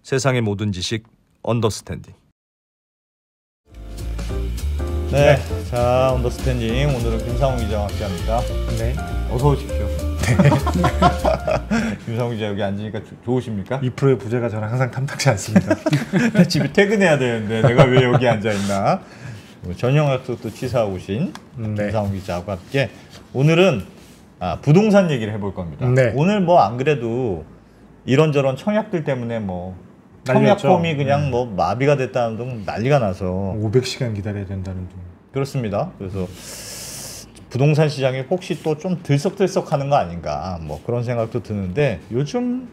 세상의 모든 지식 언더스탠딩. 네, 자 언더스탠딩 오늘은 김상훈 기자와 함께합니다. 네, 어서 오십시오. 네. 김상훈 기자 여기 앉으니까 좋으십니까? 2%의 부재가 저는 항상 탐탁지 않습니다. 집에 퇴근해야 되는데 내가 왜 여기 앉아 있나? 전형학도 또 치사하고 오신 김상훈 기자와 함께 오늘은 부동산 얘기를 해볼 겁니다. 네. 오늘 뭐 안 그래도 이런저런 청약들 때문에 뭐 청약폼이 그냥 뭐 마비가 됐다는 등 난리가 나서 500시간 기다려야 된다는 등. 그렇습니다. 그래서 부동산 시장이 혹시 또 좀 들썩들썩하는 거 아닌가 뭐 그런 생각도 드는데 요즘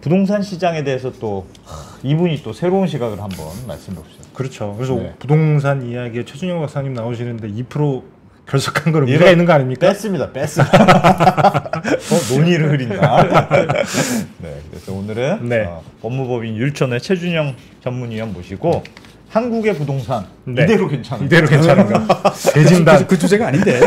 부동산 시장에 대해서 또 이분이 또 새로운 시각을 한번 말씀해 봅시다. 그렇죠. 그래서 네. 부동산 이야기에 최준영 박사님 나오시는데 2% 결석한 건 의미가 있는 거 아닙니까? 뺐습니다. 논의를 흐린다. 네, 그래서 오늘은 법무법인 율천의 최준영 전문위원 모시고 한국의 부동산 이대로 괜찮은가? 이대로 괜찮은가? 대진단 그 주제가 아닌데.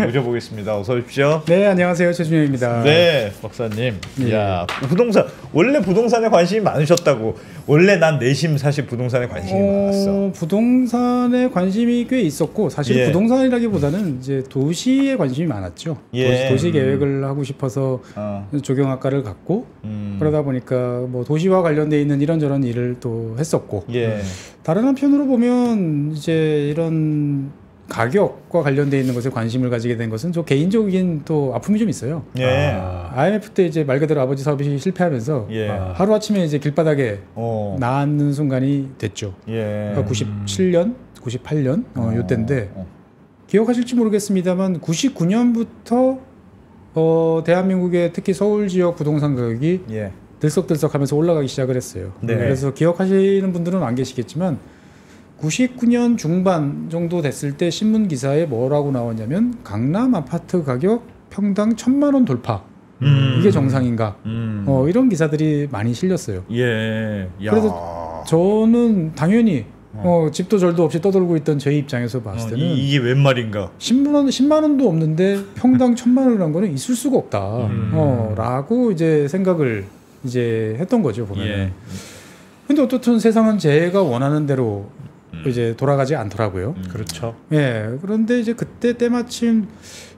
모셔보겠습니다. 어서 오십시오. 네, 안녕하세요. 최준영입니다. 네, 박사님. 예. 야, 부동산 원래 부동산에 관심이 많으셨다고. 원래 난 내심 사실 부동산에 관심이 많았어. 부동산에 관심이 꽤 있었고 사실 예. 부동산이라기보다는 이제 도시에 관심이 많았죠. 예. 도시 계획을 하고 싶어서 조경학과를 갔고 그러다 보니까 뭐 도시와 관련돼 있는 이런저런 일을 또 했었고. 예. 다른 한편으로 보면 이제 이런 가격과 관련돼 있는 것에 관심을 가지게 된 것은 저 개인적인 또 아픔이 좀 있어요. 예. IMF 때 이제 말 그대로 아버지 사업이 실패하면서 예. 하루 아침에 이제 길바닥에 나앉는 순간이 됐죠. 예. 그러니까 97년, 98년 요때인데 기억하실지 모르겠습니다만 99년부터 대한민국의 특히 서울 지역 부동산 가격이 들썩들썩하면서 올라가기 시작을 했어요. 네. 그래서 기억하시는 분들은 안 계시겠지만 99년 중반 정도 됐을 때 신문 기사에 뭐라고 나왔냐면 강남 아파트 가격 평당 1,000만 원 돌파. 이게 정상인가? 이런 기사들이 많이 실렸어요. 예. 야. 그래서 저는 당연히 집도 절도 없이 떠돌고 있던 제 입장에서 봤을 때는 이게 웬 말인가? 10만 원도 없는데 평당 1,000만 원이라는 거는 있을 수가 없다. 라고 이제 생각을 이제 했던 거죠, 보면. 예. 근데 어떻든 세상은 제가 원하는 대로 이제 돌아가지 않더라고요. 그렇죠. 예. 그런데 이제 그때 때마침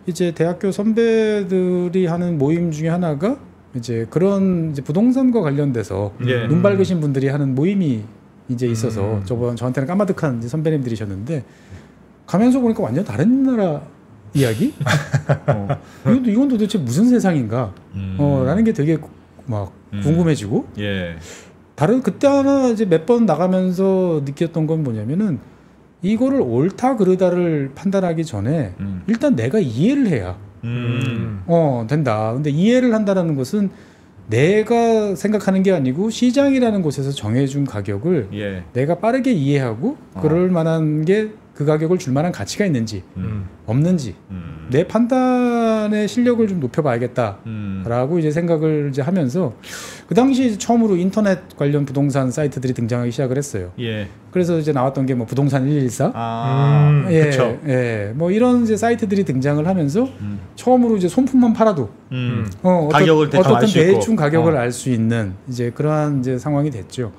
이제 대학교 선배들이 하는 모임 중에 하나가 이제 그런 이제 부동산과 관련돼서 눈 밝으신 분들이 하는 모임이 이제 있어서 저한테는 까마득한 이제 선배님들이셨는데 가면서 보니까 완전 다른 나라 이야기? 이건 도대체 무슨 세상인가? 라는 게 되게 막 궁금해지고. 예. 그때 하나 이제 몇 번 나가면서 느꼈던 건 뭐냐면은 이거를 옳다 그르다를 판단하기 전에 일단 내가 이해를 해야 된다. 근데 이해를 한다라는 것은 내가 생각하는 게 아니고 시장이라는 곳에서 정해준 가격을 내가 빠르게 이해하고 그럴 만한 게 그 가격을 줄 만한 가치가 있는지 없는지 내 판단의 실력을 좀 높여봐야겠다라고 이제 생각을 이제 하면서 그 당시 처음으로 인터넷 관련 부동산 사이트들이 등장하기 시작을 했어요. 예. 그래서 이제 나왔던 게 뭐 부동산 114, 그렇죠. 뭐 이런 이제 사이트들이 등장을 하면서 처음으로 이제 손품만 팔아도 가격을 어떤 대충 가격을 알 수 있는 이제 그러한 이제 상황이 됐죠.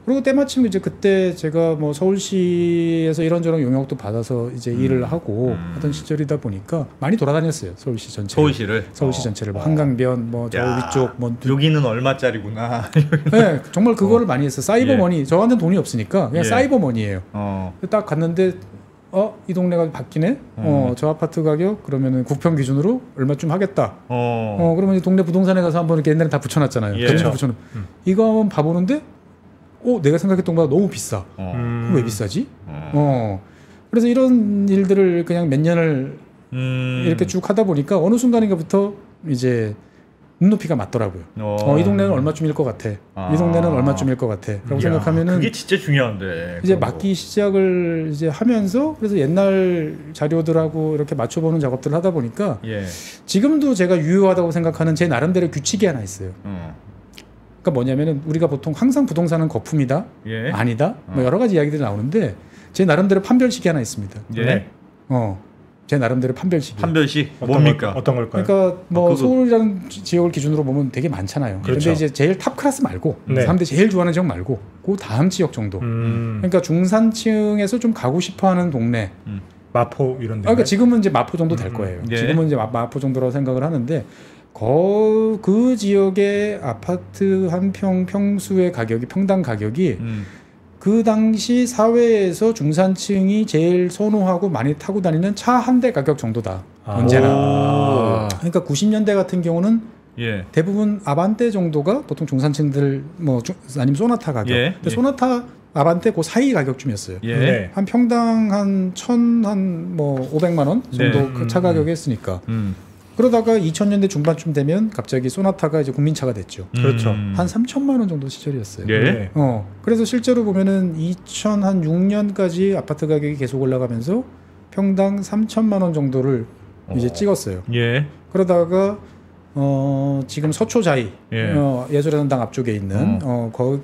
그리고 때마침 이제 그때 제가 뭐 서울시에서 이런저런 용역도 받아서 이제 일을 하고 하던 시절이다 보니까 많이 돌아다녔어요. 서울시 전체를. 서울시 전체를 뭐 한강변 뭐 저 위쪽 뭐 여기는 얼마짜리구나. 네, 정말 그거를 많이 했어요. 사이버머니. 저한테는 돈이 없으니까 그냥 사이버머니예요. 딱 갔는데 이 동네가 바뀌네. 저 아파트 가격 그러면은 국평 기준으로 얼마쯤 하겠다. 그러면 이제 동네 부동산에 가서 한번 이렇게 옛날에 다 붙여놨잖아요. 이거 한번 봐보는데 내가 생각했던 것보다 너무 비싸. 그럼 왜 비싸지? 그래서 이런 일들을 그냥 몇 년을 이렇게 쭉 하다 보니까 어느 순간인가부터 이제 눈높이가 맞더라고요. 이 동네는 얼마쯤일 것 같아. 이 동네는 얼마쯤일 것 같아. 라고 생각하면은 그게 진짜 중요한데. 이제 맞기 시작을 이제 하면서 그래서 옛날 자료들하고 이렇게 맞춰보는 작업들을 하다 보니까 지금도 제가 유효하다고 생각하는 제 나름대로 규칙이 하나 있어요. 그러니까 뭐냐면은 우리가 보통 항상 부동산은 거품이다, 아니다, 뭐 여러 가지 이야기들이 나오는데 제 나름대로 판별식이 하나 있습니다. 제 나름대로 판별식이. 판별식 뭡니까? 어떤 걸까요? 그러니까 뭐 그거- 서울이라는 지역을 기준으로 보면 되게 많잖아요. 그렇죠. 근데 이제 제일 탑 클래스 말고 네. 사람들이 제일 좋아하는 지역 말고 그 다음 지역 정도. 그러니까 중산층에서 좀 가고 싶어하는 동네. 마포 이런 데. 그러니까 지금은 이제 마포 정도 될 거예요. 예. 지금은 이제 마포 정도라고 생각을 하는데 그 지역의 아파트 한 평수의 가격이 평당 가격이 그 당시 사회에서 중산층이 제일 선호하고 많이 타고 다니는 차 한 대 가격 정도다. 언제나. 아. 그러니까 90년대 같은 경우는 예. 대부분 아반떼 정도가 보통 중산층들 뭐 아니면 소나타 가격. 예. 근데 소나타 아반떼 그 사이 가격쯤이었어요. 예. 네. 한 평당 한 500만 원 정도 네. 그 차 가격이 했으니까. 그러다가 2000년대 중반쯤 되면 갑자기 소나타가 이제 국민차가 됐죠. 그렇죠. 한 3천만 원 정도 시절이었어요. 예. 네. 그래서 실제로 보면은 2006년까지 아파트 가격이 계속 올라가면서 평당 3천만 원 정도를 이제 찍었어요. 예. 그러다가 지금 서초자이 예. 예술의 전당 앞쪽에 있는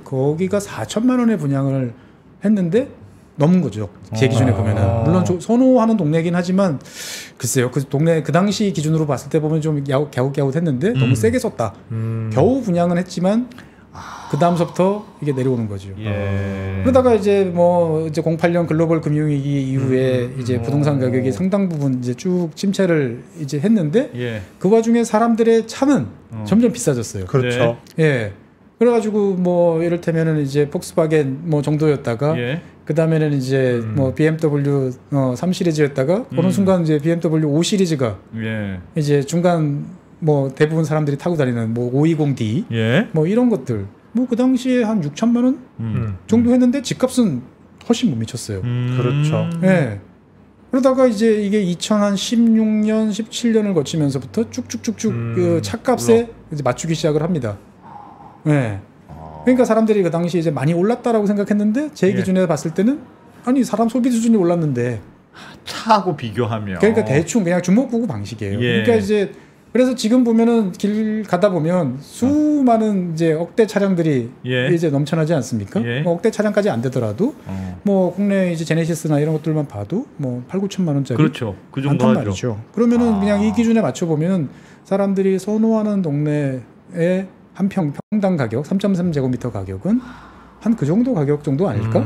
거기가 4천만 원에 분양을 했는데 넘은 거죠. 제 기준에 보면은 물론 선호하는 동네이긴 하지만 글쎄요 그 동네 그 당시 기준으로 봤을 때 보면 좀 갸웃갸웃했는데 너무 세게 썼다. 겨우 분양은 했지만 그 다음서부터 이게 내려오는 거죠. 예. 그러다가 이제 뭐 이제 08년 글로벌 금융위기 이후에 이제 부동산 가격이 상당 부분 이제 쭉 침체를 이제 했는데 예. 그 와중에 사람들의 차는 점점 비싸졌어요. 그렇죠. 예. 그래가지고 뭐 이를테면은 이제 폭스바겐 뭐 정도였다가 예. 그 다음에는 이제 뭐 BMW 3 시리즈였다가 어느 순간 이제 BMW 5 시리즈가 예. 이제 중간 뭐 대부분 사람들이 타고 다니는 뭐 520D 예. 뭐 이런 것들 뭐 그 당시에 한 6천만 원 정도 했는데 집값은 훨씬 못 미쳤어요. 그렇죠. 예. 그러다가 이제 이게 2016년, 17년을 거치면서부터 쭉쭉쭉쭉 그 차값에 이제 맞추기 시작을 합니다. 예. 그러니까 사람들이 그 당시 이제 많이 올랐다라고 생각했는데 제 예. 기준에 봤을 때는 아니 사람 소비 수준이 올랐는데 차하고 비교하면 그러니까 대충 그냥 주먹구구 방식이에요. 예. 그러니까 이제 그래서 지금 보면은 길 가다 보면 수많은 이제 억대 차량들이 예. 이제 넘쳐나지 않습니까? 예. 뭐 억대 차량까지 안 되더라도 뭐 국내 이제 제네시스나 이런 것들만 봐도 뭐 8, 9천만 원짜리 그렇죠. 그 정도 많단 하죠. 말이죠. 그러면은 그냥 이 기준에 맞춰 보면 사람들이 선호하는 동네의 한 평당 가격 3.3제곱미터 가격은 한 그 정도 가격 정도 아닐까?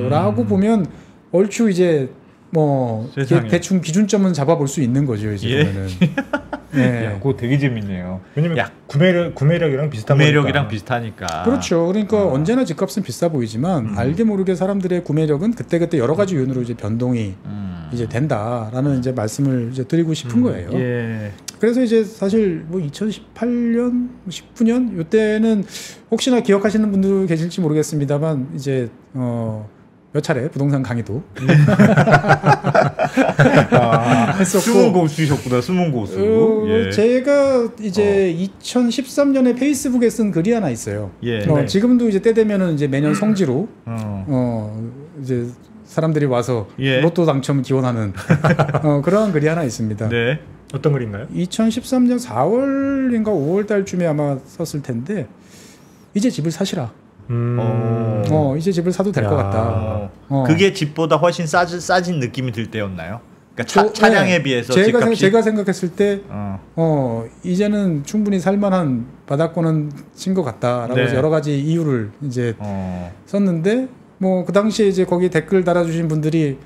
라고 보면 얼추 이제 뭐 세상에. 대충 기준점은 잡아볼 수 있는 거죠 이제 예. 보면은. 예. 야, 그거 되게 재밌네요. 왜냐면 야. 구매력이랑 비슷한 구매력이랑 거니까. 비슷하니까. 그렇죠. 그러니까 언제나 집값은 비싸 보이지만 알게 모르게 사람들의 구매력은 그때 여러 가지 요인으로 이제 변동이 이제 된다라는 이제 말씀을 이제 드리고 싶은 거예요. 예. 그래서 이제 사실 뭐 2018년, 19년 이때는 혹시나 기억하시는 분들 계실지 모르겠습니다만 이제 몇 차례 부동산 강의도 했었고 숨은 고수셨구나. 숨은 고수. 예. 제가 이제 2013년에 페이스북에 쓴 글이 하나 있어요. 예. 네. 지금도 이제 때 되면은 이제 매년 성지로 어. 이제 사람들이 와서 예. 로또 당첨 기원하는 그러한 글이 하나 있습니다. 네. 어떤 글인가요? 2013년 4월인가 5월 달쯤에 아마 썼을 텐데 이제 집을 사시라. 이제 집을 사도 될 것 야. 같다. 그게 집보다 훨씬 싸진 느낌이 들 때였나요? 그러니까 차량에 비해서 집값이 제가 생각했을 때 어. 이제는 충분히 살만한 바닥권은 친 것 같다라고 네. 해서 여러 가지 이유를 이제 썼는데 뭐 그 당시에 이제 거기 댓글 달아주신 분들이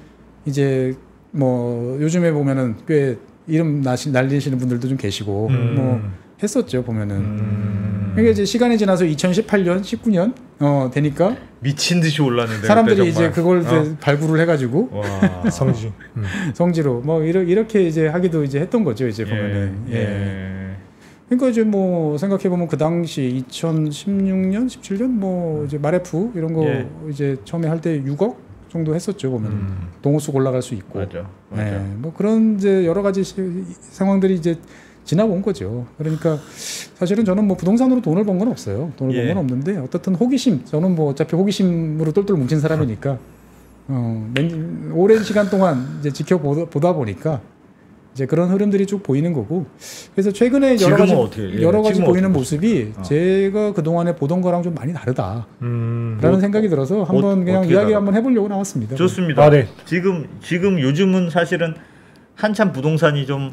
이제 뭐 요즘에 보면은 꽤 이름 날리시는 분들도 좀 계시고 뭐 했었죠 보면은. 그러니까 이제 시간이 지나서 2018년, 19년 되니까 미친 듯이 올랐는데 사람들이 그때 이제 정말. 그걸 이제 발굴을 해가지고 와. 성지. 성지로 뭐 이렇게 이제 하기도 이제 했던 거죠 이제 보면은. 예. 그러니까 이제 뭐 생각해 보면 그 당시 2016년, 17년 뭐 이제 마레프 이런 거 예. 이제 처음에 할 때 6억 정도 했었죠 보면 동호수к 올라갈 수 있고. 맞아. 예, 뭐 그런 이제 여러 가지 상황들이 이제 지나온 거죠. 그러니까 사실은 저는 뭐 부동산으로 돈을 번 건 없어요. 돈을 예. 번 건 없는데 어떻든 호기심. 저는 뭐 어차피 호기심으로 똘똘 뭉친 사람이니까 오랜 시간 동안 이제 지켜보다 보니까 이제 그런 흐름들이 쭉 보이는 거고. 그래서 최근에 여러 가지 어떻게, 여러 가지 지금은 보이는 어떻게 모습이 제가 그 동안에 보던 거랑 좀 많이 다르다라는 생각이 들어서 한번 그냥 어떻게 이야기 다르다? 한번 해보려고 나왔습니다. 좋습니다. 아, 네. 지금 요즘은 사실은 한참 부동산이 좀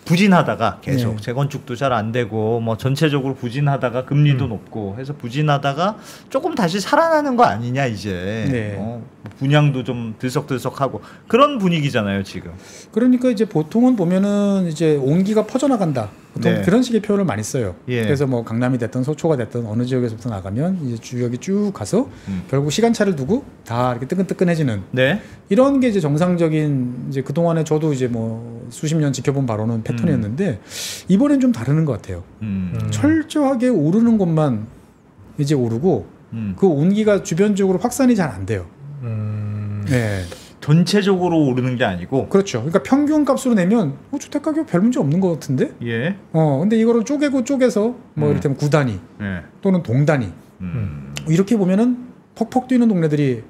부진하다가 계속 네. 재건축도 잘 안 되고 뭐 전체적으로 부진하다가 금리도 높고 해서 부진하다가 조금 다시 살아나는 거 아니냐 이제. 네. 분양도 좀 들썩들썩하고 그런 분위기잖아요 지금. 그러니까 이제 보통은 보면은 이제 온기가 퍼져나간다. 보통 네. 그런 식의 표현을 많이 써요. 예. 그래서 뭐 강남이 됐든 서초가 됐든 어느 지역에서부터 나가면 이제 지역이 쭉 가서 결국 시간차를 두고 다 이렇게 뜨끈뜨끈해지는 네. 이런 게 이제 정상적인 이제 그 동안에 저도 이제 뭐 수십 년 지켜본 바로는 패턴이었는데 이번엔 좀 다르는 것 같아요. 철저하게 오르는 것만 이제 오르고 그 온기가 주변적으로 확산이 잘 안 돼요. 네. 전체적으로 오르는 게 아니고. 그렇죠. 그러니까 평균 값으로 내면 주택 가격 별 문제 없는 것 같은데. 예. 근데 이거를 쪼개서 뭐 이를테면 구단위 예. 또는 동단위 이렇게 보면은 퍽퍽 뛰는 동네들이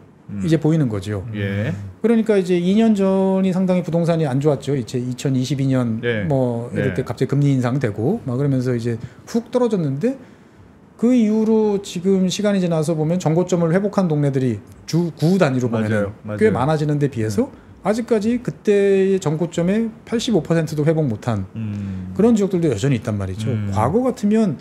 이제 보이는 거죠. 예. 그러니까 이제 2년 전이 상당히 부동산이 안 좋았죠. 이제 2022년 네. 뭐 이럴 때 네. 갑자기 금리 인상되고 막 그러면서 이제 훅 떨어졌는데 그 이후로 지금 시간이 지나서 보면 정고점을 회복한 동네들이 주 구 단위로 보면 꽤 많아지는 데 비해서 아직까지 그때의 정고점의 85%도 회복 못한 그런 지역들도 여전히 있단 말이죠. 과거 같으면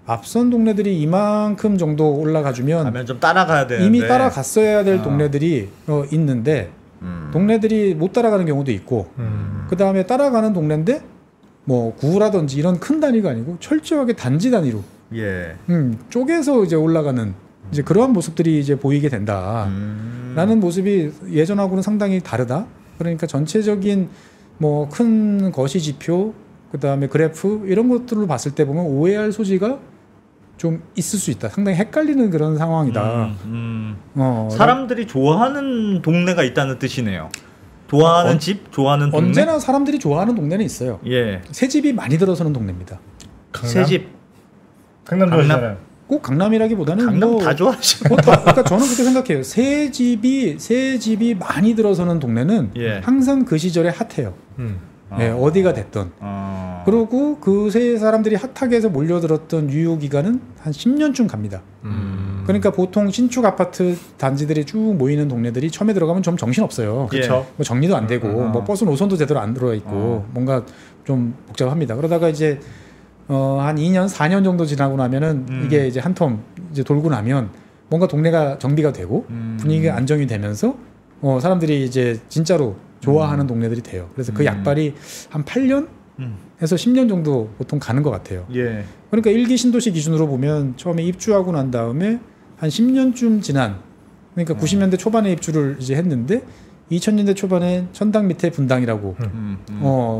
앞선 동네들이 이만큼 정도 올라가주면 가면 좀 따라가야 되는데 이미 따라갔어야 될 동네들이 있는데 동네들이 못 따라가는 경우도 있고 그 다음에 따라가는 동네인데 뭐 구라든지 이런 큰 단위가 아니고 철저하게 단지 단위로 예. 쪼개서 이제 올라가는 이제 그러한 모습들이 이제 보이게 된다라는 모습이 예전하고는 상당히 다르다. 그러니까 전체적인 뭐 큰 거시 지표 그 다음에 그래프 이런 것들을 봤을 때 보면 오해할 소지가 좀 있을 수 있다. 상당히 헷갈리는 그런 상황이다. 사람들이 좋아하는 동네가 있다는 뜻이네요. 좋아하는 집, 좋아하는 동네. 언제나 사람들이 좋아하는 동네는 있어요. 예. 새 집이 많이 들어서는 동네입니다. 새 집. 강남 좋아하시잖아요. 꼭 강남이라기보다는 강남 뭐 다 좋아하죠. 그러니까 저는 그렇게 생각해요. 새 집이 많이 들어서는 동네는 예. 항상 그 시절에 핫해요. 네, 어디가 됐던. 그리고 그 새 사람들이 핫하게 해서 몰려들었던 유효 기간은 한 10년쯤 갑니다. 그러니까 보통 신축 아파트 단지들이 쭉 모이는 동네들이 처음에 들어가면 좀 정신 없어요. 그렇죠. 뭐 정리도 안 되고 뭐 버스 노선도 제대로 안 들어 있고 뭔가 좀 복잡합니다. 그러다가 이제 한 2년, 4년 정도 지나고 나면은 이게 이제 한 텀 이제 돌고 나면 뭔가 동네가 정비가 되고 분위기가 안정이 되면서 사람들이 이제 진짜로 좋아하는 동네들이 돼요. 그래서 그 약발이 한 8년에서 10년 정도 보통 가는 것 같아요. 예. 그러니까 1기 신도시 기준으로 보면 처음에 입주하고 난 다음에 한 10년쯤 지난 그러니까 90년대 초반에 입주를 이제 했는데 2000년대 초반에 천당 밑에 분당이라고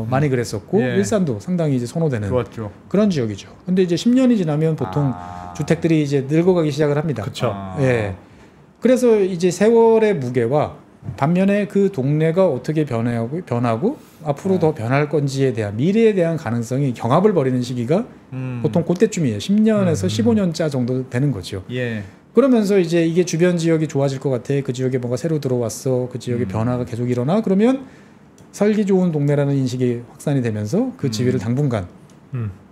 많이 그랬었고 예. 일산도 상당히 이제 선호되는 좋았죠. 그런 지역이죠. 근데 이제 10년이 지나면 보통 주택들이 이제 늙어가기 시작을 합니다. 그렇죠. 예. 그래서 이제 세월의 무게와 반면에 그 동네가 어떻게 변하고 앞으로 더 변할 건지에 대한 미래에 대한 가능성이 경합을 벌이는 시기가 보통 그때쯤이에요. 10년에서 15년짜 정도 되는 거죠. 예. 그러면서 이제 이게 주변 지역이 좋아질 것 같아. 그 지역에 뭔가 새로 들어왔어. 그 지역에 변화가 계속 일어나. 그러면 살기 좋은 동네라는 인식이 확산이 되면서 그 지위를 당분간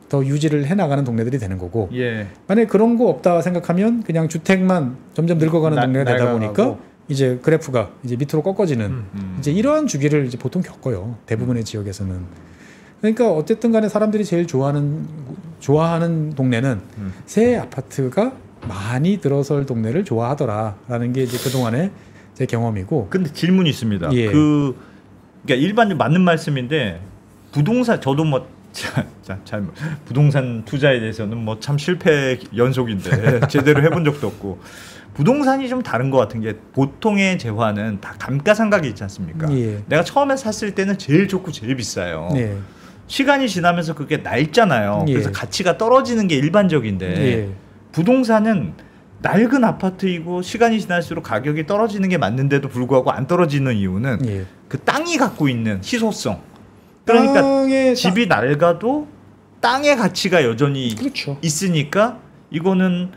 더 유지를 해나가는 동네들이 되는 거고 예. 만약에 그런 거 없다 생각하면 그냥 주택만 점점 늙어가는 동네가 되다 보니까 이제 그래프가 이제 밑으로 꺾어지는 이제 이러한 주기를 이제 보통 겪어요. 대부분의 지역에서는. 그러니까 어쨌든 간에 사람들이 제일 좋아하는 동네는 새 아파트가 많이 들어설 동네를 좋아하더라라는 게 이제 그동안의 제 경험이고. 근데 질문이 있습니다. 예. 그러니까 일반적으로 맞는 말씀인데 부동산 저도 뭐 잘 부동산 투자에 대해서는 뭐 참 실패 연속인데 제대로 해본 적도 없고 부동산이 좀 다른 것 같은 게 보통의 재화는 다 감가상각이 있지 않습니까? 예. 내가 처음에 샀을 때는 제일 좋고 제일 비싸요. 예. 시간이 지나면서 그게 낡잖아요. 예. 그래서 가치가 떨어지는 게 일반적인데 예. 부동산은 낡은 아파트이고 시간이 지날수록 가격이 떨어지는 게 맞는데도 불구하고 안 떨어지는 이유는 예. 그 땅이 갖고 있는 희소성. 그러니까 집이 낡아도 땅의 가치가 여전히 그렇죠. 있으니까 이거는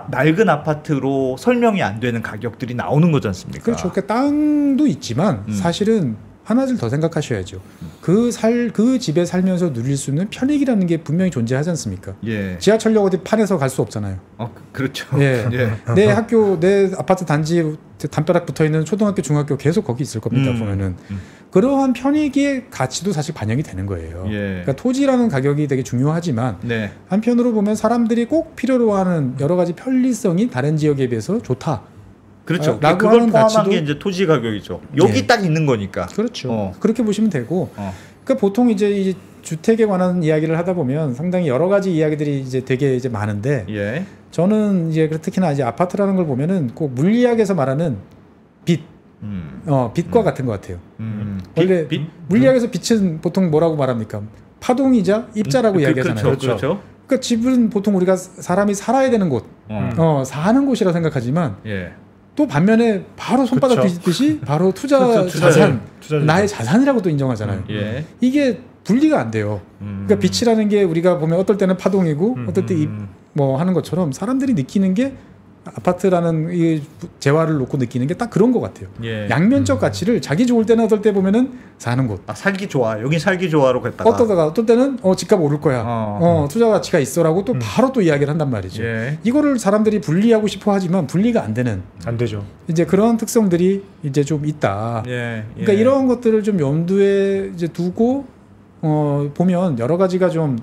낡은 아파트로 설명이 안 되는 가격들이 나오는 거지 않습니까? 그렇죠. 그러니까 땅도 있지만 사실은 하나를 더 생각하셔야죠. 그 집에 살면서 누릴 수 있는 편익이라는 게 분명히 존재하지 않습니까? 예. 지하철역 어디 판에서 갈 수 없잖아요. 그렇죠. 예. 예. 내 학교, 내 아파트 단지 담벼락 붙어 있는 초등학교, 중학교 계속 거기 있을 겁니다. 보면은 그러한 편익의 가치도 사실 반영이 되는 거예요. 예. 그러니까 토지라는 가격이 되게 중요하지만 네. 한편으로 보면 사람들이 꼭 필요로 하는 여러 가지 편리성이 다른 지역에 비해서 좋다. 그렇죠. 라고 그걸 하는 포함한 가치도- 게 이제 토지 가격이죠. 여기 예. 딱 있는 거니까. 그렇죠. 그렇게 보시면 되고. 어. 그러니까 보통 이제 이 주택에 관한 이야기를 하다 보면 상당히 여러 가지 이야기들이 이제 되게 이제 많은데 예. 저는 이제 특히나 이제 아파트라는 걸 보면은 꼭 물리학에서 말하는 빚, 빚과 같은 것 같아요. 원래 빚? 물리학에서 빚은 보통 뭐라고 말합니까? 파동이자 입자라고 이야기하잖아요. 그렇죠. 그러니까 집은 보통 우리가 사람이 살아야 되는 곳, 사는 곳이라 생각하지만 예. 또 반면에 바로 손바닥 그쵸. 뒤집듯이 바로 투자 그렇죠. 자산, 투자죠. 나의 자산이라고 또 인정하잖아요. 예. 이게 분리가 안 돼요. 그러니까 빚이라는 게 우리가 보면 어떨 때는 파동이고 어떨 때 뭐 하는 것처럼 사람들이 느끼는 게 아파트라는 이 재화를 놓고 느끼는 게 딱 그런 것 같아요. 예. 양면적 가치를 자기 좋을 때는 어떨 때 보면은 사는 곳, 살기 좋아. 여기 살기 좋아로 갔다가. 어떨 때는 집값 오를 거야. 투자 가치가 있어라고 또 바로 또 이야기를 한단 말이죠. 예. 이거를 사람들이 분리하고 싶어 하지만 분리가 안 되는 안 되죠. 이제 그런 특성들이 이제 좀 있다. 예. 그러니까 이런 것들을 좀 염두에 이제 두고 보면 여러 가지가 좀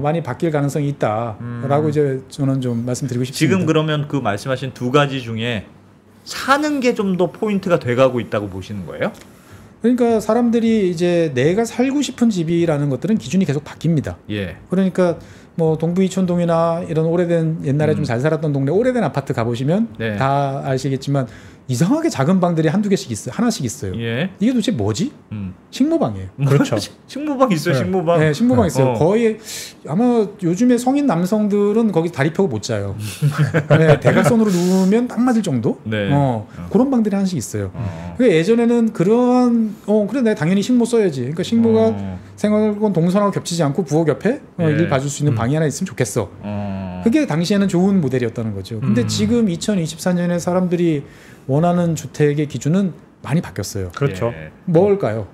많이 바뀔 가능성이 있다라고 이제 저는 좀 말씀드리고 싶습니다. 지금 그러면 그 말씀하신 두 가지 중에 사는 게 좀 더 포인트가 돼가고 있다고 보시는 거예요? 그러니까 사람들이 이제 내가 살고 싶은 집이라는 것들은 기준이 계속 바뀝니다. 예. 그러니까 뭐 동부 이촌동이나 이런 오래된 옛날에 좀 잘 살았던 동네 오래된 아파트 가보시면 네. 다 아시겠지만 이상하게 작은 방들이 한두 개씩 있어요. 하나씩 있어요. 예. 이게 도대체 뭐지? 식모방이에요. 그렇죠. 식모방 있어요. 네. 식모방. 네, 식모방 있어요. 어. 거의 아마 요즘에 성인 남성들은 거기 다리 펴고 못 자요. 네, 대각선으로 누우면 딱 맞을 정도? 네. 그런 방들이 하나씩 있어요. 그러니까 예전에는 그러한 그래 내가 당연히 식모 써야지. 그러니까 식모가 생활권 동선하고 겹치지 않고 부엌 옆에 네. 일 봐줄 수 있는 방이 하나 있으면 좋겠어. 그게 당시에는 좋은 모델이었다는 거죠. 근데 지금 2024년에 사람들이 원하는 주택의 기준은 많이 바뀌었어요. 그렇죠. 예. 뭘까요?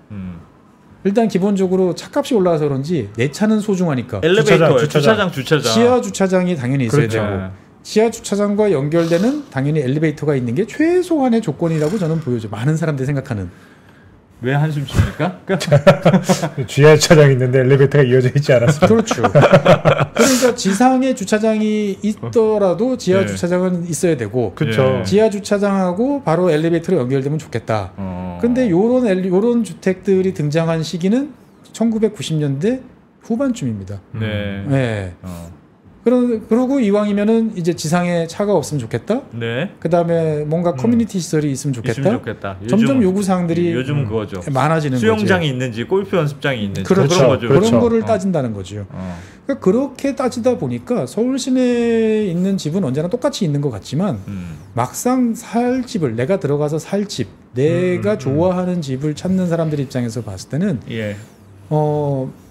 일단 기본적으로 차값이 올라와서 그런지 내 차는 소중하니까 엘리베이터, 주차장. 주차장. 지하 주차장이 당연히 있어야 그렇죠. 되고 지하 주차장과 연결되는 당연히 엘리베이터가 있는 게 최소한의 조건이라고 저는 보여줘. 많은 사람들이 생각하는. 왜 한숨 쉽니까? 지하 주차장 있는데 엘리베이터가 이어져 있지 않았습니다. 그렇죠. 그러니까 지상에 주차장이 있더라도 지하 네. 주차장은 있어야 되고 그렇죠. 예. 지하 주차장하고 바로 엘리베이터로 연결되면 좋겠다. 근데 요런 주택들이 등장한 시기는 1990년대 후반쯤입니다. 네. 네. 그러고 이왕이면은 이제 지상에 차가 없으면 좋겠다. 네. 그다음에 뭔가 커뮤니티 시설이 있으면 좋겠다. 있으면 좋겠다. 점점 요구 사항들이 요즘 그거죠. 많아지는 수영장이 거죠. 있는지 골프 연습장이 있는지 그렇죠. 그런 거죠. 그런 그렇죠. 거를 따진다는 거죠. 그러니까 그렇게 따지다 보니까 서울 시내에 있는 집은 언제나 똑같이 있는 것 같지만 막상 살 집을 내가 들어가서 살 집, 내가 좋아하는 집을 찾는 사람들 입장에서 봤을 때는 예.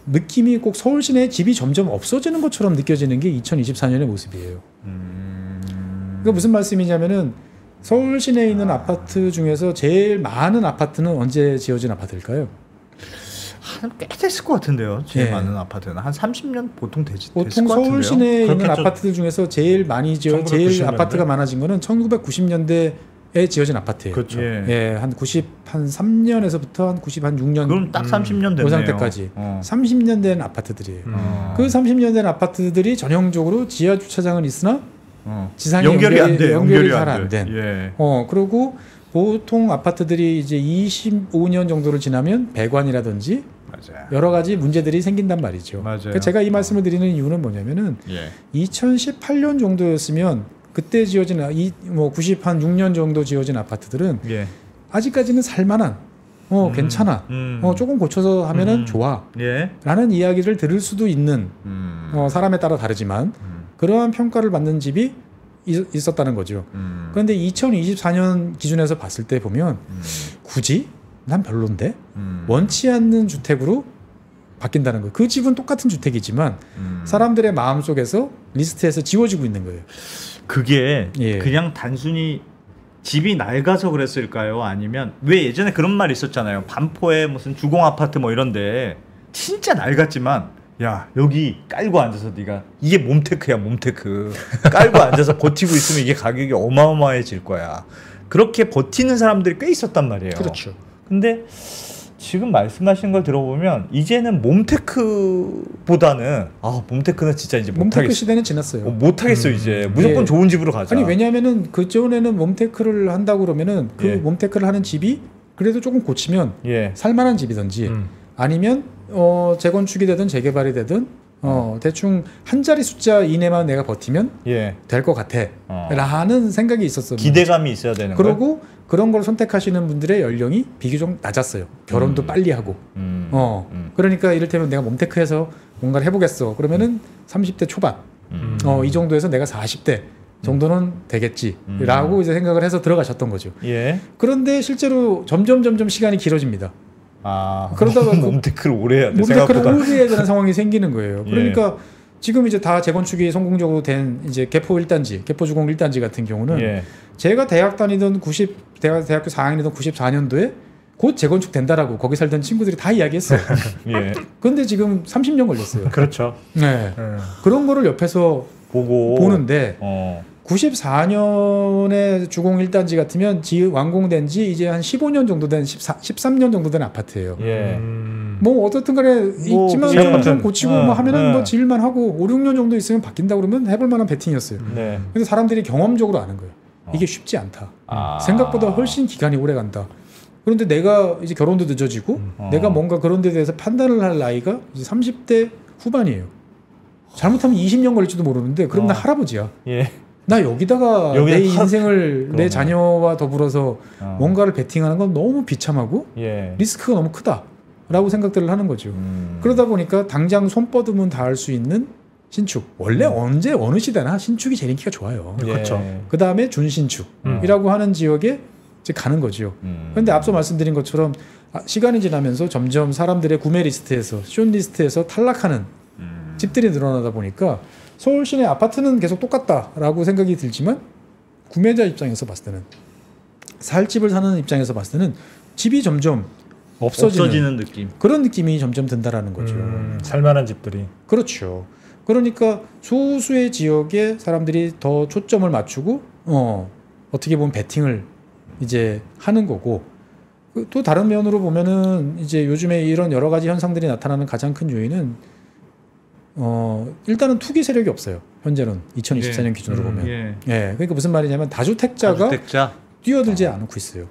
느낌이 꼭 서울 시내에 집이 점점 없어지는 것처럼 느껴지는 게 2024년의 모습이에요. 그러니까 무슨 말씀이냐면은 서울 시내에 있는 아파트 중에서 제일 많은 아파트는 언제 지어진 아파트일까요? 꽤 됐을 것 같은데요. 제일 예. 많은 아파트는 한 30년 보통 됐을 보통 것 같은데요. 서울 시내에 있는 그렇겠죠. 아파트들 중에서 제일 많이 제일 1990년대? 아파트가 많아진 거는 1990년대에 지어진 아파트예요. 그렇죠. 예. 한 93년에서부터 한 96년 그럼 딱 30년 됐네요. 그 상태까지 30년 된 아파트들이에요. 그 30년 된 아파트들이 전형적으로 지하 주차장은 있으나 지상에 연결이 안 돼. 연결이 잘 안 된. 예. 그리고 보통 아파트들이 이제 25년 정도를 지나면 배관이라든지 맞아요. 여러 가지 문제들이 생긴단 말이죠. 맞아요. 그러니까 제가 이 말씀을 드리는 이유는 뭐냐면은 예. 2018년 정도였으면 그때 지어진 96년 정도 지어진 아파트들은 예. 아직까지는 살만한 괜찮아. 조금 고쳐서 하면은 좋아. 예. 라는 이야기를 들을 수도 있는 사람에 따라 다르지만 그러한 평가를 받는 집이 있었다는 거죠. 그런데 2024년 기준에서 봤을 때 보면 굳이 난 별론데 원치 않는 주택으로 바뀐다는 거예요. 그 집은 똑같은 주택이지만 사람들의 마음속에서 리스트에서 지워지고 있는 거예요. 그게 예. 그냥 단순히 집이 낡아서 그랬을까요? 아니면 왜 예전에 그런 말이 있었잖아요. 반포에 무슨 주공 아파트 뭐 이런데 진짜 낡았지만 야 여기 깔고 앉아서 네가 이게 몸테크야 몸테크 깔고 앉아서 버티고 있으면 이게 가격이 어마어마해질 거야. 그렇게 버티는 사람들이 꽤 있었단 말이에요. 그렇죠. 근데 지금 말씀하시는 걸 들어보면 이제는 몸테크보다는 몸테크는 진짜 이제 몸테크 못하겠어. 시대는 지났어요. 못하겠어 이제 무조건 예. 좋은 집으로 가자. 아니 왜냐하면은 그전에는 몸테크를 한다고 그러면은 그 예. 몸테크를 하는 집이 그래도 조금 고치면 예. 살만한 집이든지 아니면 재건축이 되든 재개발이 되든 대충 한 자리 숫자 이내만 내가 버티면 예. 될 것 같아 라는 생각이 있었어요. 기대감이 있어야 되는 거예요. 그리고 그런 걸 선택하시는 분들의 연령이 비교적 낮았어요. 결혼도 빨리 하고. 그러니까 이를테면 내가 몸테크해서 뭔가를 해보겠어. 그러면은 30대 초반. 이 정도에서 내가 40대 정도는 되겠지라고 이제 생각을 해서 들어가셨던 거죠. 예. 그런데 실제로 점점 시간이 길어집니다. 그러다가 몸테크를 오래 해야 돼. 몸테크를 생각보다. 오래 해야 되는 상황이 생기는 거예요. 그러니까 지금 이제 다 재건축이 성공적으로 된 이제 개포 1단지, 개포 주공 1단지 같은 경우는 예. 제가 대학 다니던 대학교 4학년이던 94년도에 곧 재건축 된다라고 거기 살던 친구들이 다 이야기했어요. 예. 그런데 지금 30년 걸렸어요. 그렇죠. 네. 그런 거를 옆에서 보는데 94년에 주공 1단지 같으면 완공된 지 이제 한 15년 정도 된 13년 정도 된 아파트예요. 예. 뭐 어떻든 간에 있지만 예. 좀 고치고 뭐 하면은 뭐 지을만 하고 5, 6년 정도 있으면 바뀐다 그러면 해볼 만한 베팅이었어요. 네. 근데 사람들이 경험적으로 아는 거예요. 이게 쉽지 않다. 생각보다 훨씬 기간이 오래 간다. 그런데 내가 이제 결혼도 늦어지고 내가 뭔가 그런 데 대해서 판단을 할 나이가 이제 30대 후반이에요. 잘못하면 20년 걸릴지도 모르는데 그럼 나 할아버지야. 예. 나 여기다가 내 인생을 내 자녀와 더불어서 뭔가를 베팅하는 건 너무 비참하고 예. 리스크가 너무 크다라고 생각들을 하는 거죠. 그러다 보니까 당장 손 뻗으면 닿을 수 있는 신축. 원래 언제 어느 시대나 신축이 제일 인기가 좋아요. 예. 그렇죠. 그 다음에 준신축이라고 하는 지역에 이제 가는 거죠. 그런데 앞서 말씀드린 것처럼 시간이 지나면서 점점 사람들의 구매 리스트에서 숏리스트에서 탈락하는 집들이 늘어나다 보니까 서울 시내 아파트는 계속 똑같다라고 생각이 들지만 구매자 입장에서 봤을 때는 살 집을 사는 입장에서 봤을 때는 집이 점점 없어지는 느낌. 그런 느낌이 점점 든다라는 거죠. 살만한 집들이. 그렇죠. 그러니까 소수의 지역에 사람들이 더 초점을 맞추고 어떻게 보면 베팅을 이제 하는 거고 또 다른 면으로 보면은 이제 요즘에 이런 여러 가지 현상들이 나타나는 가장 큰 요인은 일단은 투기 세력이 없어요. 현재는 2024년 기준으로 보면. 그러니까 무슨 말이냐면 다주택자가 뛰어들지 않고 있어요.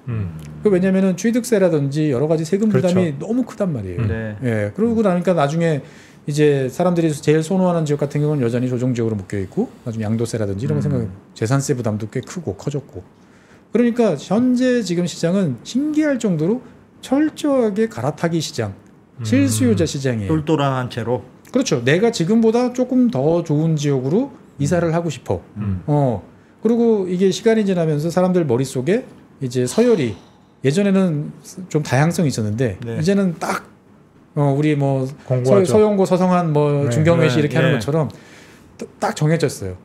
그 왜냐면은 취득세라든지 여러 가지 세금 부담이 그렇죠. 너무 크단 말이에요. 네. 그러고 나니까 나중에 이제 사람들이 제일 선호하는 지역 같은 경우는 여전히 조정지역으로 묶여 있고 나중에 양도세라든지 이런 거 생각하면 재산세 부담도 꽤 크고 커졌고. 그러니까 현재 지금 시장은 신기할 정도로 철저하게 갈아타기 시장, 실수요자 시장이에요. 똘똘한 채로. 그렇죠. 내가 지금보다 조금 더 좋은 지역으로 이사를 하고 싶어. 그리고 이게 시간이 지나면서 사람들 머릿속에 이제 서열이 예전에는 좀 다양성이 있었는데 네. 이제는 딱 우리 뭐 공고하죠. 서영고 서성한 뭐 네. 중경외시 이렇게 하는 네. 것처럼 딱 정해졌어요.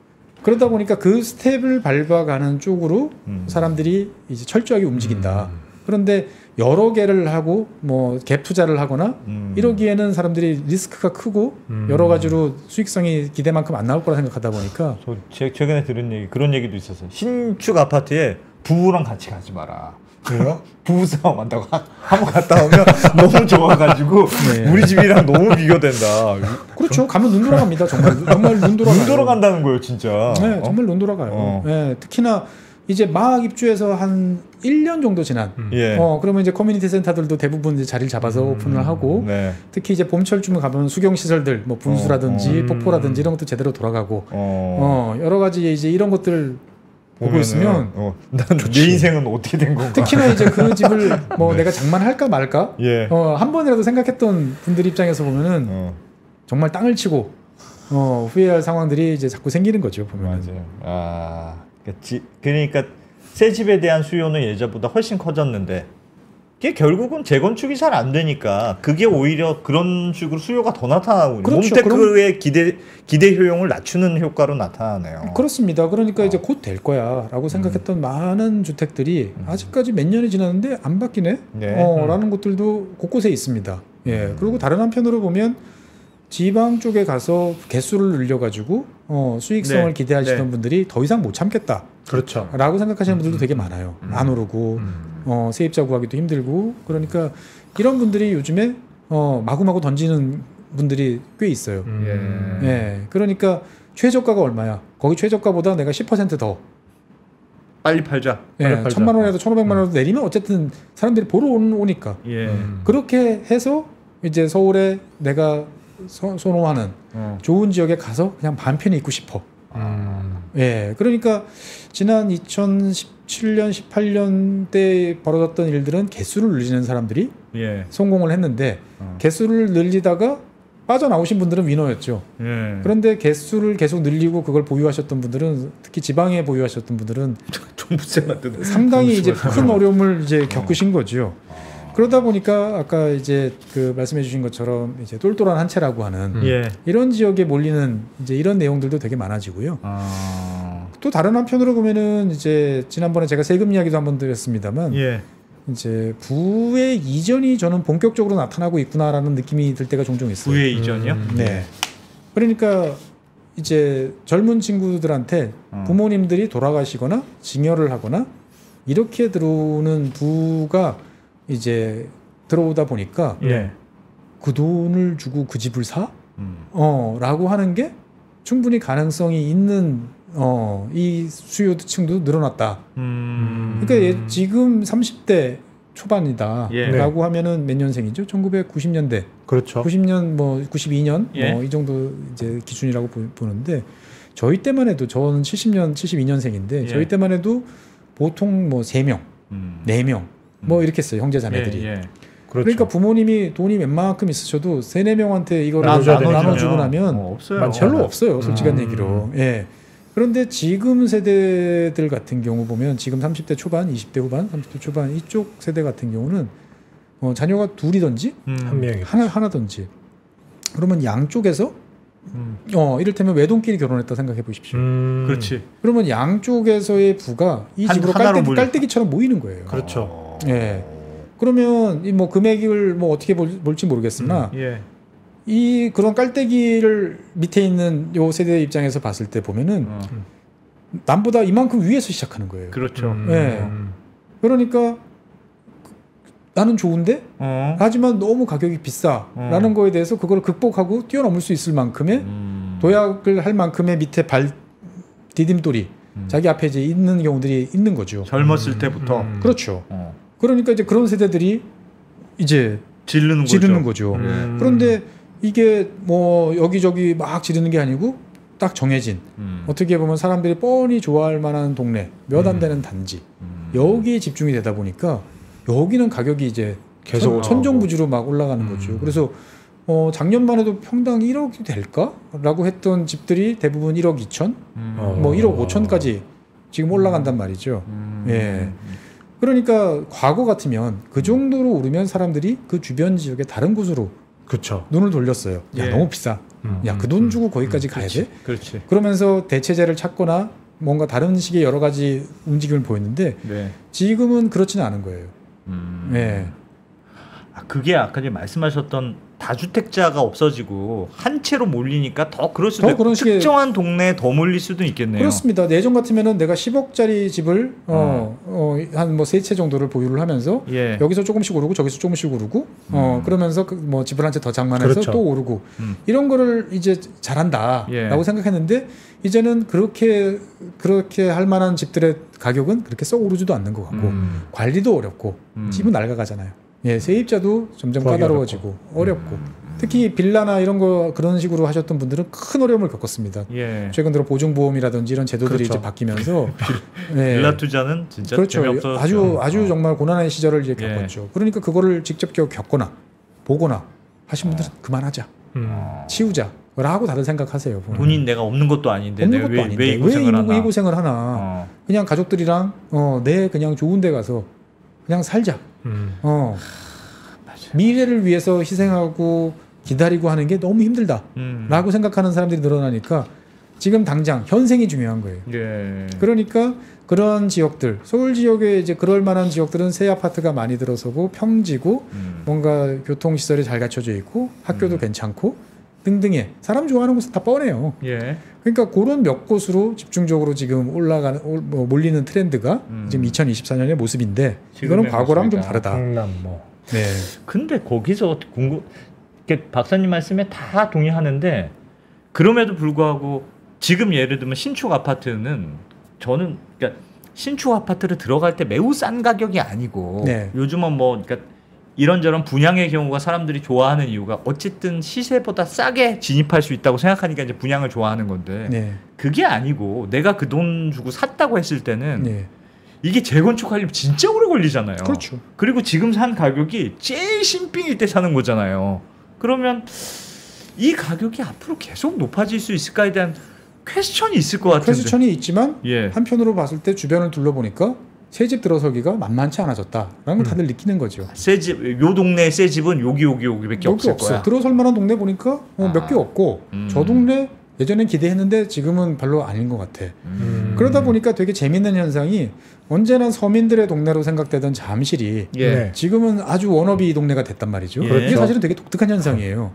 그러다 보니까 그 스텝을 밟아가는 쪽으로 사람들이 이제 철저하게 움직인다. 그런데 여러 개를 하고 뭐 갭 투자를 하거나 이러기에는 사람들이 리스크가 크고 여러 가지로 수익성이 기대만큼 안 나올 거라 생각하다 보니까 저 최근에 들은 얘기 그런 얘기도 있었어요. 신축 아파트에 부부랑 같이 가지 마라. 그래요? 부부 싸움 한다고 한번 갔다 오면 너무 좋아가지고 네. 우리 집이랑 너무 비교된다. 그렇죠. 가면 눈 돌아갑니다. 정말 눈 돌아가요. 눈 돌아간다는 거예요, 진짜. 네, 정말 눈 돌아가요. 네, 특히나 이제 막 입주해서 한 1년 정도 지난. 예. 그러면 이제 커뮤니티 센터들도 대부분 이제 자리를 잡아서 오픈을 하고, 네. 특히 이제 봄철쯤에 가면 수경 시설들, 뭐 분수라든지 폭포라든지 이런 것도 제대로 돌아가고, 여러 가지 이제 이런 것들 보고 있으면, 난 내 인생은 어떻게 된 건가? 특히나 이제 그 집을 뭐 내가 장만할까 말까, 예. 한 번이라도 생각했던 분들 입장에서 보면은 정말 땅을 치고 후회할 상황들이 이제 자꾸 생기는 거죠. 보면. 맞아요. 그러니까 새 집에 대한 수요는 예전보다 훨씬 커졌는데 그게 결국은 재건축이 잘 안 되니까 그게 오히려 그런 식으로 수요가 더 나타나고 그렇죠. 홈테크의 기대 효용을 낮추는 효과로 나타나네요. 그렇습니다. 그러니까 이제 곧 될 거야라고 생각했던 많은 주택들이 아직까지 몇 년이 지났는데 안 바뀌네. 네. 라는 곳들도 곳곳에 있습니다. 예. 그리고 다른 한편으로 보면 지방 쪽에 가서 개수를 늘려가지고 수익성을 네. 기대하시던 네. 분들이 더 이상 못 참겠다. 그렇죠. 라고 생각하시는 분들도 되게 많아요. 안 오르고 세입자 구하기도 힘들고 그러니까 이런 분들이 요즘에 마구마구 던지는 분들이 꽤 있어요. 예, 그러니까 최저가가 얼마야? 거기 최저가보다 내가 10%더 빨리 팔자. 예, 빨리 팔자. 1,000만 원에도 1,500만 원에도 내리면 어쨌든 사람들이 보러 오니까 예. 그렇게 해서 이제 서울에 내가 선호하는 좋은 지역에 가서 그냥 반편에 있고 싶어. 예, 그러니까 지난 2017년, 18년 때 벌어졌던 일들은 개수를 늘리는 사람들이 예. 성공을 했는데 개수를 늘리다가 빠져나오신 분들은 위너였죠. 예. 그런데 개수를 계속 늘리고 그걸 보유하셨던 분들은 특히 지방에 보유하셨던 분들은 종부세 만드는. 상당히 이제 큰 어려움을 이제 겪으신 거죠. 그러다 보니까 아까 이제 그 말씀해주신 것처럼 이제 똘똘한 한 채라고 하는 예. 이런 지역에 몰리는 이제 이런 내용들도 되게 많아지고요. 또 다른 한편으로 보면은 이제 지난번에 제가 세금 이야기도 한번 드렸습니다만 예. 이제 부의 이전이 저는 본격적으로 나타나고 있구나라는 느낌이 들 때가 종종 있어요. 부의 이전이요? 네. 그러니까 이제 젊은 친구들한테 부모님들이 돌아가시거나 징여를 하거나 이렇게 들어오는 부가 이제 들어오다 보니까 예. 그 돈을 주고 그 집을 사? 라고 하는 게 충분히 가능성이 있는 이 수요층도 늘어났다. 그러니까 지금 30대 초반이다라고 예. 하면은 몇 년생이죠? 1990년대. 그렇죠. 90년 뭐 92년 예. 뭐 이 정도 이제 기준이라고 보는데 저희 때만 해도 저는 70년 72년생인데 예. 저희 때만 해도 보통 뭐 3명, 4명 뭐 이렇게 했어요. 형제 자매들이. 예. 예. 그렇죠. 그러니까 부모님이 돈이 웬만큼 있으셔도 3, 4명한테 이거를 나눠주면 나눠주고 나면 없어요. 별로 없어요. 솔직한 얘기로. 예. 그런데 지금 세대들 같은 경우 보면 지금 30대 초반, 20대 후반, 30대 초반 이쪽 세대 같은 경우는 자녀가 둘이든지 한 명이 하나든지 그러면 양쪽에서 이를테면 외동끼리 결혼했다 생각해 보십시오. 그렇지. 그러면 양쪽에서의 부가 이 집으로 하나로 깔때기처럼 모이는 거예요. 그렇죠. 예. 그러면 이 뭐 금액을 뭐 어떻게 볼지 모르겠으나 예. 이 그런 깔때기를 밑에 있는 요 세대 입장에서 봤을 때 보면은 남보다 이만큼 위에서 시작하는 거예요. 그렇죠. 예. 그러니까 나는 좋은데 하지만 너무 가격이 비싸라는 거에 대해서 그걸 극복하고 뛰어넘을 수 있을 만큼의 도약을 할 만큼의 밑에 발 디딤돌이 자기 앞에 이제 있는 경우들이 있는 거죠. 젊었을 때부터. 그렇죠. 그러니까 이제 그런 세대들이 이제 지르는 거죠. 그런데 이게 뭐 여기저기 막 지르는 게 아니고 딱 정해진 어떻게 보면 사람들이 뻔히 좋아할 만한 동네 몇 안 되는 단지 여기에 집중이 되다 보니까 여기는 가격이 이제 계속 천정부지로 막 올라가는 거죠. 그래서 작년만 해도 평당 1억이 될까라고 했던 집들이 대부분 1억 2천, 뭐 1억 5천까지 지금 올라간단 말이죠. 예. 그러니까 과거 같으면 그 정도로 오르면 사람들이 그 주변 지역의 다른 곳으로 그렇죠. 눈을 돌렸어요. 야, 예. 너무 비싸. 야, 그 돈 주고 거기까지 가야 돼? 그렇지. 그러면서 대체제를 찾거나 뭔가 다른 식의 여러 가지 움직임을 보였는데 네. 지금은 그렇지는 않은 거예요. 예. 그게 아까 이제 말씀하셨던 다주택자가 없어지고 한 채로 몰리니까 더 그럴 수도 더 있고 그런 식의- 특정한 동네에 더 몰릴 수도 있겠네요. 그렇습니다. 예전 같으면은 내가 10억짜리 집을 한 뭐 3채 정도를 보유를 하면서 예. 여기서 조금씩 오르고 저기서 조금씩 오르고 그러면서 뭐 집을 한 채 더 장만해서 그렇죠. 또 오르고 이런 거를 이제 잘한다라고 예. 생각했는데 이제는 그렇게 할 만한 집들의 가격은 그렇게 썩 오르지도 않는 것 같고 관리도 어렵고 집은 낡아가잖아요. 예, 세입자도 점점 구하기 까다로워지고 어렵고 특히 빌라나 이런 거 그런 식으로 하셨던 분들은 큰 어려움을 겪었습니다. 예. 최근 들어 보증보험이라든지 이런 제도들이 그렇죠. 이제 바뀌면서 예. 빌라 투자는 진짜 그렇죠. 재미없어졌죠. 아주 정말 고난의 시절을 이제 예. 겪었죠. 그러니까 그거를 직접 겪거나 보거나 하신 분들은 그만하자, 치우자. 라고 다들 생각하세요. 보면. 돈이 내가 없는 것도 아닌데 없는 내가 것도 아닌데 왜 이 고생을 하나? 이 고생을 하나? 그냥 가족들이랑 내 그냥 좋은 데 가서 그냥 살자. 미래를 위해서 희생하고 기다리고 하는 게 너무 힘들다라고 생각하는 사람들이 늘어나니까 지금 당장 현생이 중요한 거예요. 예. 그러니까 그런 지역들, 서울 지역에 이제 그럴 만한 지역들은 새 아파트가 많이 들어서고 평지고 뭔가 교통 시설이 잘 갖춰져 있고 학교도 괜찮고 등등의 사람 좋아하는 곳은 다 뻔해요. 예. 그러니까 그런 몇 곳으로 집중적으로 지금 몰리는 트렌드가 지금 2024년의 모습인데 이거는 과거랑 좀 다르다. 강남 뭐. 네. 근데 거기서 박사님 말씀에 다 동의하는데 그럼에도 불구하고 지금 예를 들면 신축 아파트는 저는 그러니까 신축 아파트를 들어갈 때 매우 싼 가격이 아니고 네. 요즘은 뭐 그러니까 이런저런 분양의 경우가 사람들이 좋아하는 이유가 어쨌든 시세보다 싸게 진입할 수 있다고 생각하니까 이제 분양을 좋아하는 건데 네. 그게 아니고 내가 그 돈 주고 샀다고 했을 때는 네. 이게 재건축하려면 진짜 오래 걸리잖아요. 그렇죠. 그리고 지금 산 가격이 제일 신빙일 때 사는 거잖아요. 그러면 이 가격이 앞으로 계속 높아질 수 있을까에 대한 퀘스천이 있을 것 같은데. 퀘스천이 있지만 예. 한편으로 봤을 때 주변을 둘러보니까 새 집 들어서기가 만만치 않아졌다라는 걸 다들 느끼는 거죠. 새 집, 요 동네 새 집은 여기밖에 없을 거야. 들어설 만한 동네 보니까 몇 개 없고 저 동네 예전엔 기대했는데 지금은 별로 아닌 것 같아. 그러다 보니까 되게 재밌는 현상이 언제나 서민들의 동네로 생각되던 잠실이 예. 지금은 아주 워너비 동네가 됐단 말이죠. 예. 이게 사실은 되게 독특한 현상이에요.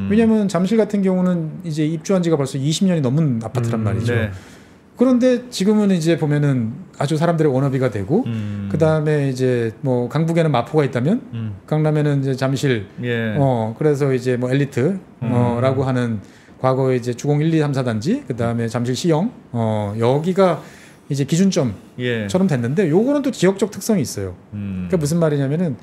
왜냐하면 잠실 같은 경우는 이제 입주한 지가 벌써 20년이 넘은 아파트란 말이죠. 네. 그런데 지금은 이제 보면은 아주 사람들의 워너비가 되고 그 다음에 이제 뭐 강북에는 마포가 있다면 강남에는 이제 잠실 예. 그래서 이제 뭐 엘리트 라고 하는 과거에 이제 주공 1, 2, 3, 4단지 그 다음에 잠실 시형 여기가 이제 기준점처럼 예. 됐는데 요거는 또 지역적 특성이 있어요. 그러니까 무슨 말이냐면은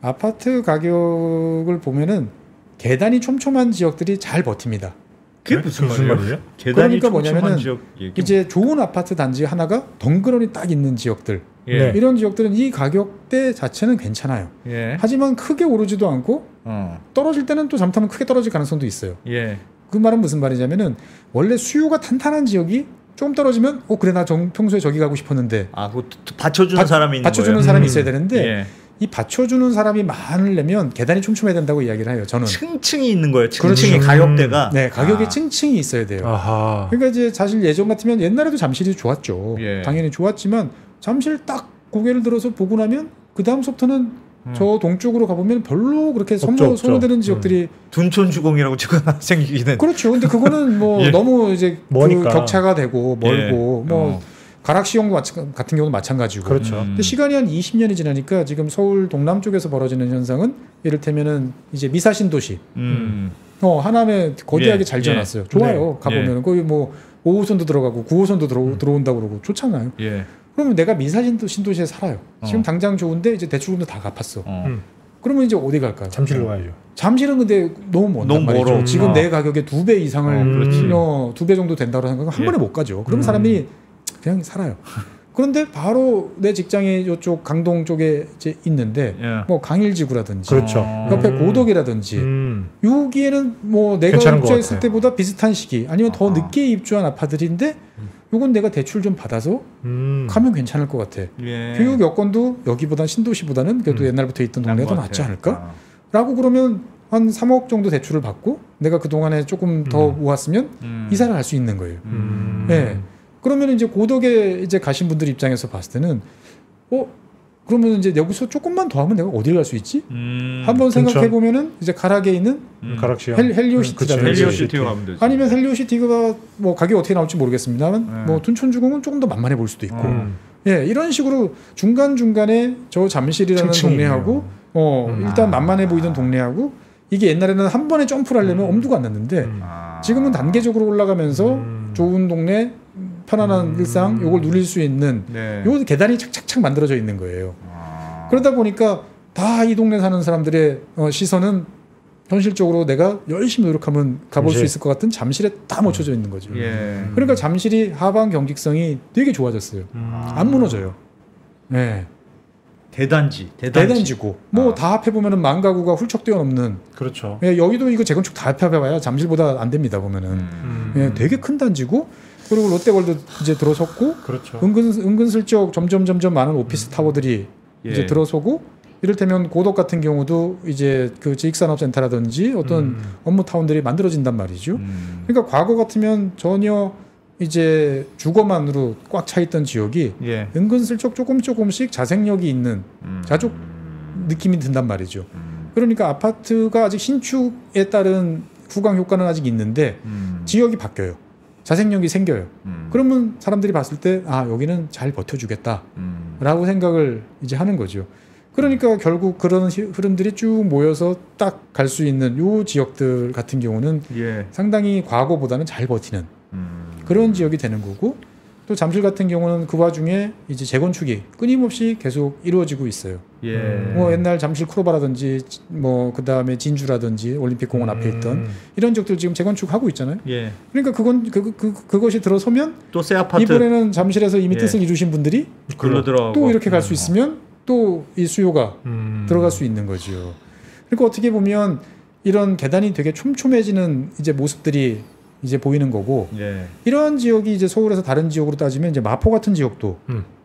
아파트 가격을 보면은 계단이 촘촘한 지역들이 잘 버팁니다. 그게 무슨 말이에요? 계단이 그러니까 촘촘한 뭐냐면은 지역 얘기. 이제 좋은 아파트 단지 하나가 덩그러니 딱 있는 지역들 예. 이런 지역들은 이 가격대 자체는 괜찮아요. 예. 하지만 크게 오르지도 않고 떨어질 때는 또 잘못하면 크게 떨어질 가능성도 있어요. 예. 그 말은 무슨 말이냐면은 원래 수요가 탄탄한 지역이 조금 떨어지면 그래 나 평소에 저기 가고 싶었는데 그거 받쳐주는 사람이 있는 받쳐주는 거예요? 사람이 있어야 되는데 예. 이 받쳐주는 사람이 많으려면 계단이 촘촘해야 된다고 이야기를 해요. 저는 층층이 있는 거예요. 층층이 그렇죠. 가격대가. 네 가격이 층층이 있어야 돼요. 아하. 그러니까 이제 사실 예전 같으면 옛날에도 잠실이 좋았죠. 예. 당연히 좋았지만 잠실 딱 고개를 들어서 보고 나면 그 다음부터는 저 동쪽으로 가보면 별로 그렇게 없죠. 선호되는 지역들이 둔촌주공이라고 제가 생기기는. 그렇죠. 근데 그거는 뭐 예. 너무 이제 그 머니까. 격차가 되고 멀고 예. 뭐 가락시형도 같은 경우도 마찬가지고. 그렇죠. 근데 시간이 한 20년이 지나니까 지금 서울 동남 쪽에서 벌어지는 현상은 이를테면은 이제 미사신도시 하남에 거대하게 예. 잘 지어놨어요. 좋아요. 네. 가보면은 거기 뭐 5호선도 들어가고 9호선도 들어온다고 그러고 좋잖아요. 예. 그러면 내가 미사신도시에 살아요. 지금 당장 좋은데 이제 대출금도 다 갚았어. 그러면 이제 어디 갈까요? 잠실로 가야죠. 잠실은 근데 너무 먼단 너무 말이죠. 멀어. 지금 내 가격의 2배 이상을 그렇지. 2배 정도 된다고 생각하면 한 예. 번에 못 가죠. 그럼 사람들이 그냥 살아요. 그런데 바로 내 직장이 이쪽 강동 쪽에 이제 있는데 예. 뭐 강일지구라든지 그렇죠. 옆에 고덕이라든지 여기에는 뭐 내가 괜찮은 것 입주했을 같아요. 때보다 비슷한 시기 아니면 더 늦게 입주한 아파트들인데 요건 내가 대출 좀 받아서 가면 괜찮을 것 같아. 예. 교육 여건도 여기보다 신도시보다는 그래도 옛날부터 있던 동네가 더 낫지 않을까? 라고 그러면 한 3억 정도 대출을 받고 내가 그동안에 조금 더 모았으면 이사를 할 수 있는 거예요. 네. 그러면 이제 고덕에 이제 가신 분들 입장에서 봤을 때는 그러면 이제 여기서 조금만 더 하면 내가 어디를 갈 수 있지? 한번 생각해 보면은 이제 가락에 있는 가락시형. 헬리오시티라든지 헬리오시티로 가면 되지. 아니면 헬리오시티가 뭐 가격이 어떻게 나올지 모르겠습니다만 뭐 둔촌주공은 조금 더 만만해 보일 수도 있고 예 이런 식으로 중간 중간에 저 잠실이라는 동네하고 일단 만만해 보이던 동네하고 이게 옛날에는 한 번에 점프를 하려면 엄두가 안 났는데 지금은 단계적으로 올라가면서 좋은 동네 편안한 일상 요걸 누릴 수 있는 네. 요 계단이 착착착 만들어져 있는 거예요. 그러다 보니까 다 이 동네 사는 사람들의 시선은 현실적으로 내가 열심히 노력하면 가볼 수 있을 것 같은 잠실에 다 묻혀져 있는 거죠. 예. 그러니까 잠실이 하방 경직성이 되게 좋아졌어요. 안 무너져요. 네. 대단지고 뭐 다 합해 보면은 10,000가구가 훌쩍 뛰어넘는. 그렇죠. 예, 여기도 이거 재건축 다 합해봐야 잠실보다 안 됩니다 보면은. 예, 되게 큰 단지고 그리고 롯데월드 이제 들어섰고 그렇죠. 은근슬쩍 점점 많은 오피스 타워들이 이제 들어서고 이를테면 고덕 같은 경우도 이제 그 지식산업센터라든지 어떤 업무 타운들이 만들어진단 말이죠. 그러니까 과거 같으면 전혀 이제 주거만으로 꽉 차 있던 지역이 예. 은근슬쩍 조금씩 자생력이 있는 자족 느낌이 든단 말이죠. 그러니까 아파트가 아직 신축에 따른 후광 효과는 아직 있는데 지역이 바뀌어요. 자생력이 생겨요. 그러면 사람들이 봤을 때 아 여기는 잘 버텨주겠다라고 생각을 이제 하는 거죠. 그러니까 결국 그런 흐름들이 쭉 모여서 딱 갈 수 있는 요 지역들 같은 경우는 예. 상당히 과거보다는 잘 버티는 그런 지역이 되는 거고 또 잠실 같은 경우는 그 와중에 이제 재건축이 끊임없이 계속 이루어지고 있어요. 예. 뭐 옛날 잠실 크로바라든지 뭐 그다음에 진주라든지 올림픽공원 앞에 있던 이런 지역들 지금 재건축하고 있잖아요. 예. 그러니까 그것이 들어서면 또 새 아파트 이번에는 잠실에서 이미 예. 뜻을 이루신 분들이 글로 들어가고 또 이렇게 갈 수 있으면 또 이 수요가 들어갈 수 있는 거죠. 그러니까 어떻게 보면 이런 계단이 되게 촘촘해지는 이제 모습들이 이제 보이는 거고 예. 이런 지역이 이제 서울에서 다른 지역으로 따지면 이제 마포 같은 지역도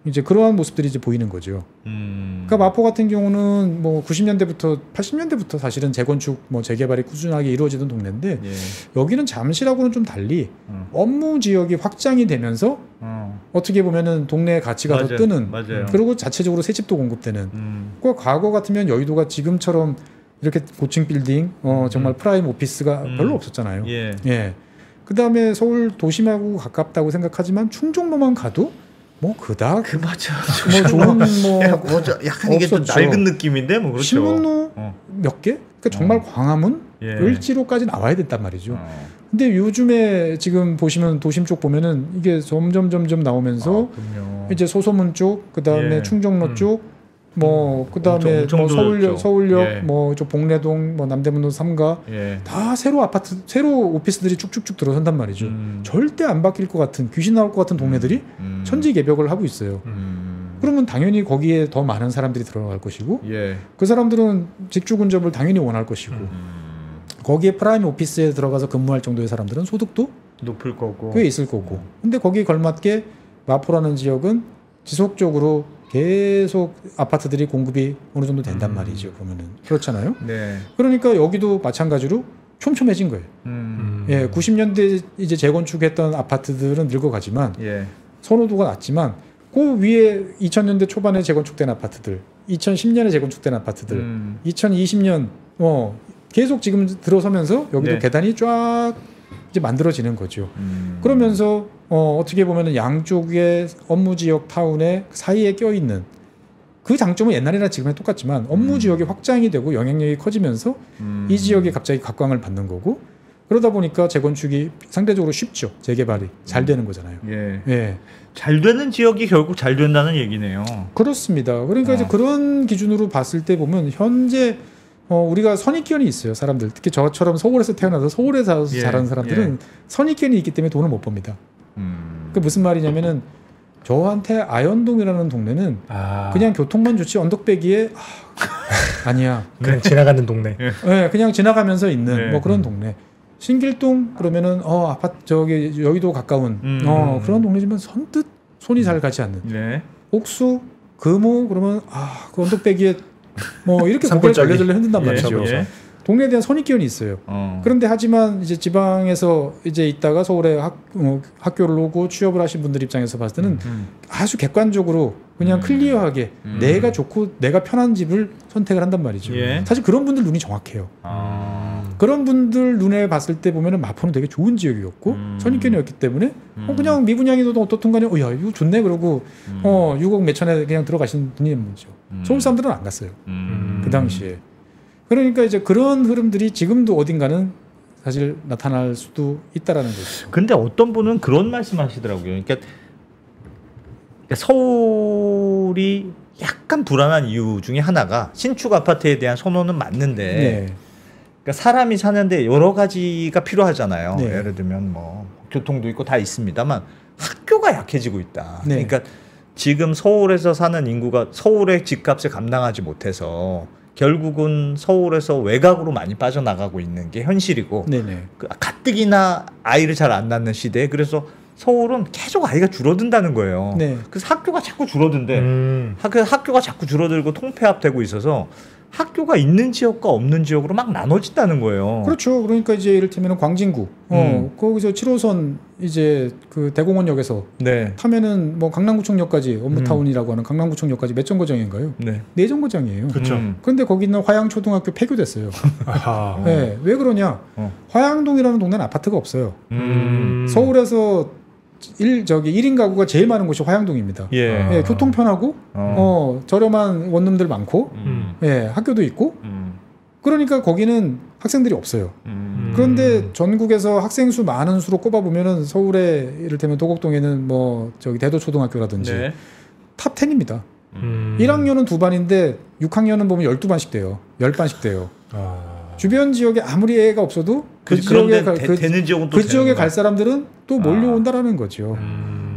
이제 그러한 모습들이 이제 보이는 거죠. 그러니까 마포 같은 경우는 뭐 90년대부터 80년대부터 사실은 재건축 뭐 재개발이 꾸준하게 이루어지던 동네인데 예. 여기는 잠실하고는 좀 달리 업무 지역이 확장이 되면서 어떻게 보면은 동네의 가치가 맞아요. 더 뜨는 맞아요. 그리고 자체적으로 새 집도 공급되는 그 과거 같으면 여의도가 지금처럼 이렇게 고층 빌딩 정말 프라임 오피스가 별로 없었잖아요. 예. 예. 그다음에 서울 도심하고 가깝다고 생각하지만 충정로만 가도 뭐 그닥 그 맞아. 뭐 좋은 뭐 약간 이게 좀 없었죠. 낡은 느낌인데 뭐 그렇죠. 신문로 몇 개? 그러니까 정말 광화문 예. 을지로까지 나와야 됐단 말이죠. 근데 요즘에 지금 보시면 도심 쪽 보면은 이게 점점 나오면서 그럼요. 이제 소소문 쪽, 그다음에 예. 충정로 쪽, 뭐 그다음에 엄청 뭐 좋아졌죠. 서울역, 예. 뭐 저 복내동, 뭐 남대문로 3가 예. 다 새로 아파트, 새로 오피스들이 쭉쭉쭉 들어선단 말이죠. 절대 안 바뀔 것 같은 귀신 나올 것 같은 동네들이 천지개벽을 하고 있어요. 그러면 당연히 거기에 더 많은 사람들이 들어갈 것이고 예. 그 사람들은 직주 근접을 당연히 원할 것이고 거기에 프라임 오피스에 들어가서 근무할 정도의 사람들은 소득도 높을 거고. 꽤 있을 거고 근데 거기에 걸맞게 마포라는 지역은 지속적으로 계속 아파트들이 공급이 어느 정도 된단 말이죠. 보면은 그렇잖아요. 네. 그러니까 여기도 마찬가지로 촘촘해진 거예요. 예, 90년대 이제 재건축했던 아파트들은 늙어가지만 예. 선호도가 낮지만 그 위에 2000년대 초반에 재건축된 아파트들, 2010년에 재건축된 아파트들, 2020년 계속 지금 들어서면서 여기도 네. 계단이 쫙 이제 만들어지는 거죠. 그러면서 어떻게 보면은 양쪽의 업무 지역 타운의 사이에 껴 있는 그 장점은 옛날이나 지금이나 똑같지만 업무 지역이 확장이 되고 영향력이 커지면서 이 지역이 갑자기 각광을 받는 거고 그러다 보니까 재건축이 상대적으로 쉽죠. 재개발이 잘 되는 거잖아요. 예. 예. 잘 되는 지역이 결국 잘 된다는 얘기네요. 그렇습니다. 그러니까 이제 그런 기준으로 봤을 때 보면 현재 우리가 선입견이 있어요. 사람들 특히 저처럼 서울에서 태어나서 서울에 살아서 예, 자란 사람들은 선입견이 있기 때문에 돈을 못 법니다. 그 무슨 말이냐면은 저한테 아현동이라는 동네는 그냥 교통만 좋지 언덕배기에 아니야. 그냥 지나가는 동네. 네, 그냥 지나가면서 있는 네. 뭐 그런 동네. 신길동 그러면은 아파트 저기 여의도 가까운 그런 동네지만 선뜻 손이 잘 가지 않는. 네. 옥수 금호 그러면 그 언덕배기에 뭐 이렇게 고개를 절레절레 흔든단 말이죠. 예. 동네에 대한 선입견이 있어요. 그런데 하지만 이제 지방에서 이제 있다가 서울에 학교를 오고 취업을 하신 분들 입장에서 봤을 때는 아주 객관적으로 그냥 클리어하게 내가 좋고 내가 편한 집을 선택을 한단 말이죠. 예. 사실 그런 분들 눈이 정확해요. 그런 분들 눈에 봤을 때 보면은 마포는 되게 좋은 지역이었고 선입견이었기 때문에 그냥 미분양이도 어떻든 간에 야 이거 좋네 그러고 6억 몇천에 그냥 들어가신 분이 있죠. 서울 사람들은 안 갔어요. 그 당시에. 그러니까 이제 그런 흐름들이 지금도 어딘가는 사실 나타날 수도 있다라는 거죠. 근데 어떤 분은 그런 말씀하시더라고요. 그러니까 서울이 약간 불안한 이유 중에 하나가 신축 아파트에 대한 선호는 맞는데 네. 그러니까 사람이 사는데 여러 가지가 필요하잖아요. 네. 예를 들면 뭐 교통도 있고 다 있습니다만 학교가 약해지고 있다. 네. 그러니까 지금 서울에서 사는 인구가 서울의 집값을 감당하지 못해서 결국은 서울에서 외곽으로 많이 빠져나가고 있는 게 현실이고 네네. 가뜩이나 아이를 잘 안 낳는 시대에 그래서 서울은 계속 아이가 줄어든다는 거예요. 네. 그래서 학교가 자꾸 줄어든대. 학교가 자꾸 줄어들고 통폐합되고 있어서 학교가 있는 지역과 없는 지역으로 막 나눠진다는 거예요. 그렇죠. 그러니까 이제 이를테면 광진구, 거기서 7호선 이제 그 대공원역에서 네. 타면은 뭐 강남구청역까지 업무타운이라고 하는 강남구청역까지 몇 정거장인가요? 네. 4정거장이에요. 그렇죠. 그런데 거기 있는 화양초등학교 폐교됐어요. 아하. 네. 왜 그러냐? 화양동이라는 동네는 아파트가 없어요. 서울에서 1인 가구가 제일 많은 곳이 화양동입니다. 예. 예, 교통 편하고 저렴한 원룸들 많고 예, 학교도 있고 그러니까 거기는 학생들이 없어요. 그런데 전국에서 학생 수 많은 수로 꼽아보면은 서울에 이를테면 도곡동에는 뭐 저기 대도초등학교라든지 네. 탑 10입니다. 1학년은 2반인데 6학년은 보면 12반씩 돼요. 10반씩 돼요. 주변 지역에 아무리 애가 없어도 그 지역에 되는 지역은 또 그 지역에 되는 갈 사람들은 또 몰려온다라는 거죠.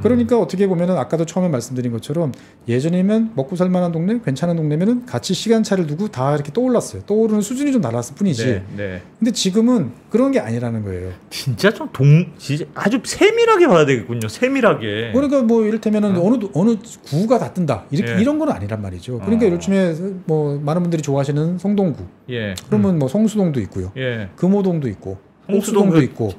그러니까 어떻게 보면은 아까도 처음에 말씀드린 것처럼 예전이면 먹고 살만한 동네, 괜찮은 동네면은 같이 시간차를 두고 다 이렇게 떠올랐어요. 떠오르는 수준이 좀 달랐을 뿐이지. 네, 네. 근데 지금은 그런 게 아니라는 거예요. 진짜 좀 진짜 아주 세밀하게 봐야 되겠군요. 세밀하게. 그러니까 뭐 이를테면 어느 구가 다 뜬다 이렇게 예. 이런 건 아니란 말이죠. 그러니까 요즘에 뭐 많은 분들이 좋아하시는 성동구. 예. 그러면 뭐 성수동도 있고요. 예. 금호동도 있고. 성수동 홍수동도 있고.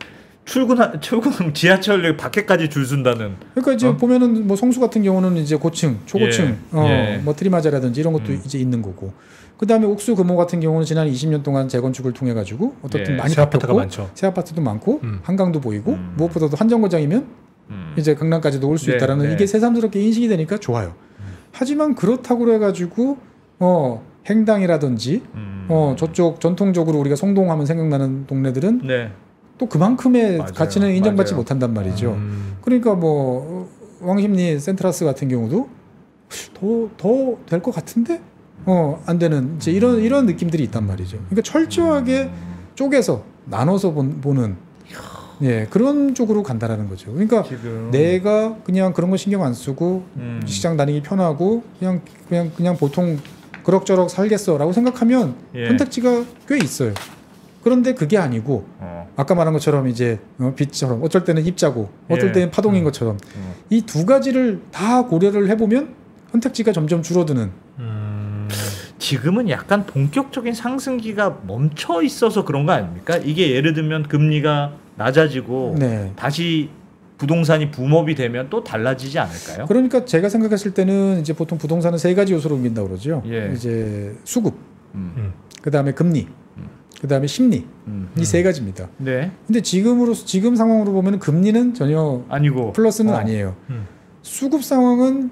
출근 지하철 밖에까지 줄 쓴다는. 그러니까 이제 보면은 뭐 성수 같은 경우는 이제 고층, 초고층, 예. 뭐 트리마자라든지 이런 것도 이제 있는 거고. 그 다음에 옥수 금호 같은 경우는 지난 20년 동안 재건축을 통해 가지고 어떻든 예. 많이 새 아파트가 바뀌었고, 많죠. 새 아파트도 많고, 한강도 보이고, 무엇보다도 한 정거장이면 이제 강남까지도 올 수 네, 있다라는 네. 이게 새삼스럽게 인식이 되니까 좋아요. 하지만 그렇다고 해가지고 행당이라든지 저쪽 전통적으로 우리가 성동하면 생각나는 동네들은 네. 또 그만큼의 맞아요. 가치는 인정받지 맞아요. 못한단 말이죠. 그러니까 뭐 왕십리 센트라스 같은 경우도 더 될 것 같은데 안 되는 이제 이런 느낌들이 있단 말이죠. 그러니까 철저하게 쪼개서 나눠서 보는 예 그런 쪽으로 간다라는 거죠. 그러니까 지금 내가 그냥 그런 거 신경 안 쓰고 시장 다니기 편하고 그냥 보통 그럭저럭 살겠어라고 생각하면 예. 선택지가 꽤 있어요. 그런데 그게 아니고 아까 말한 것처럼 이제 빛처럼 어쩔 때는 입자고 어떨 예. 때는 파동인 것처럼 이 두 가지를 다 고려를 해보면 선택지가 점점 줄어드는. 지금은 약간 본격적인 상승기가 멈춰 있어서 그런 거 아닙니까? 이게 예를 들면 금리가 낮아지고 네. 다시 부동산이 붐업이 되면 또 달라지지 않을까요? 그러니까 제가 생각했을 때는 이제 보통 부동산은 세 가지 요소로 옮긴다고 그러죠. 예. 이제 수급, 그 다음에 금리, 그 다음에 심리 이 세 가지입니다. 네. 근데 지금 상황으로 보면 금리는 전혀 아니고 플러스는 아니에요. 수급 상황은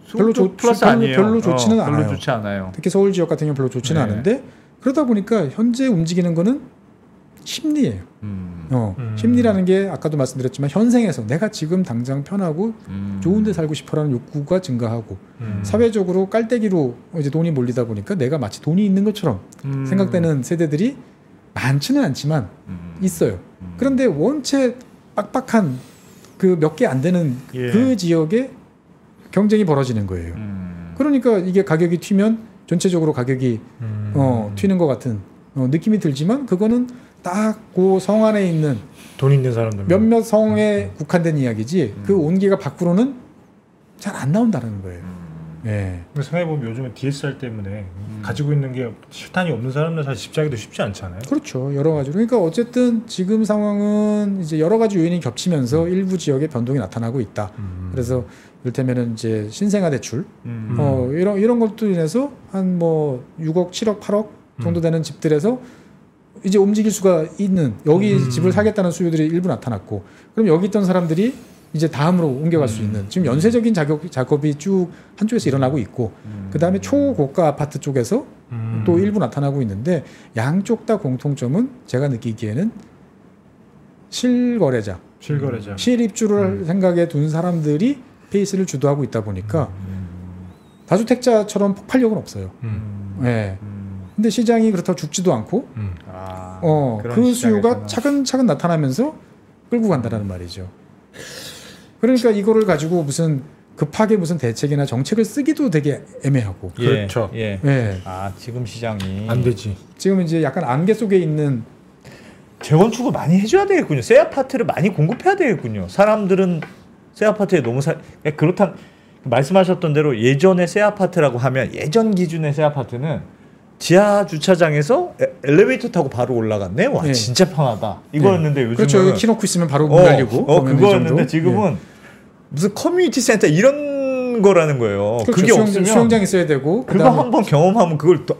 별로 플러스 아니에요. 별로 좋지는 않아요. 별로 좋지 않아요. 특히 서울 지역 같은 경우 별로 좋지는 네. 않은데 그러다 보니까 현재 움직이는 거는 심리예요. 심리라는 게 아까도 말씀드렸지만 현생에서 내가 지금 당장 편하고 좋은 데 살고 싶어라는 욕구가 증가하고 사회적으로 깔때기로 이제 돈이 몰리다 보니까 내가 마치 돈이 있는 것처럼 생각되는 세대들이 많지는 않지만 있어요. 그런데 원체 빡빡한 그 몇 개 안 되는 예. 그 지역에 경쟁이 벌어지는 거예요. 그러니까 이게 가격이 튀면 전체적으로 가격이 튀는 것 같은 느낌이 들지만 그거는 딱 그 성 안에 있는 돈 있는 사람들 몇몇 성에 국한된 이야기지 그 온기가 밖으로는 잘 안 나온다는 거예요. 예. 생각해보면 요즘에 DSR 때문에 가지고 있는 게 실탄이 없는 사람들 사실 집사기도 쉽지 않잖아요. 그렇죠. 여러 가지로. 그러니까 어쨌든 지금 상황은 이제 여러 가지 요인이 겹치면서 일부 지역에 변동이 나타나고 있다. 그래서 이를테면은 이제 신생아 대출 이런 것도 인해서 한 뭐 6억, 7억, 8억 정도 되는 집들에서 이제 움직일 수가 있는 여기 집을 사겠다는 수요들이 일부 나타났고 그럼 여기 있던 사람들이 이제 다음으로 옮겨갈 수 있는 지금 연쇄적인 작업이 쭉 한쪽에서 일어나고 있고 그 다음에 초고가 아파트 쪽에서 또 일부 나타나고 있는데 양쪽 다 공통점은 제가 느끼기에는 실거래자, 실입주를 생각에 둔 사람들이 페이스를 주도하고 있다 보니까 다주택자처럼 폭발력은 없어요. 네. 근데 시장이 그렇다고 죽지도 않고 그 수요가 차근차근 나타나면서 끌고 간다는 말이죠. 그러니까 이거를 가지고 무슨 급하게 무슨 대책이나 정책을 쓰기도 되게 애매하고. 예. 그렇죠. 예. 예. 아 지금 시장이 안 되지. 지금 이제 약간 안개 속에 있는 재건축을 많이 해줘야 되겠군요. 새 아파트를 많이 공급해야 되겠군요. 사람들은 새 아파트에 너무 그렇다 말씀하셨던 대로 예전에 새 아파트라고 하면 예전 기준의 새 아파트는 지하 주차장에서 엘리베이터 타고 바로 올라갔네. 와 네. 진짜 편하다. 이거였는데 요즘은 그렇죠. 여기 키 놓고 있으면 바로 문 열리고 그거였는데 지금은 무슨 커뮤니티 센터 이런 거라는 거예요. 그렇죠. 그게 없으면 수영장 있어야 되고 그거 한번 경험하면 그걸 또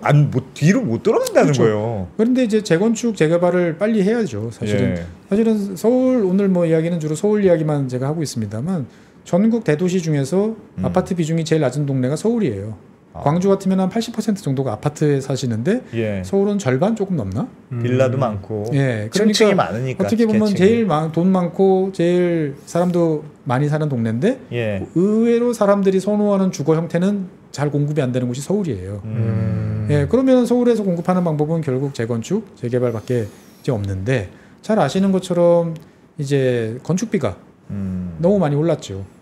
뒤로 못 돌아간다는 그렇죠. 거예요. 그런데 이제 재건축 재개발을 빨리 해야죠. 사실은 예. 사실은 서울 오늘 뭐 이야기는 주로 서울 이야기만 제가 하고 있습니다만 전국 대도시 중에서 아파트 비중이 제일 낮은 동네가 서울이에요. 광주 같으면 한 80% 정도가 아파트에 사시는데 예. 서울은 절반 조금 넘나? 빌라도 많고 예, 층층이 많으니까 어떻게 보면 계층이. 제일 돈 많고 제일 사람도 많이 사는 동네인데 예. 의외로 사람들이 선호하는 주거 형태는 잘 공급이 안 되는 곳이 서울이에요. 예, 그러면 서울에서 공급하는 방법은 결국 재건축, 재개발밖에 이제 없는데 잘 아시는 것처럼 이제 건축비가 너무 많이 올랐죠.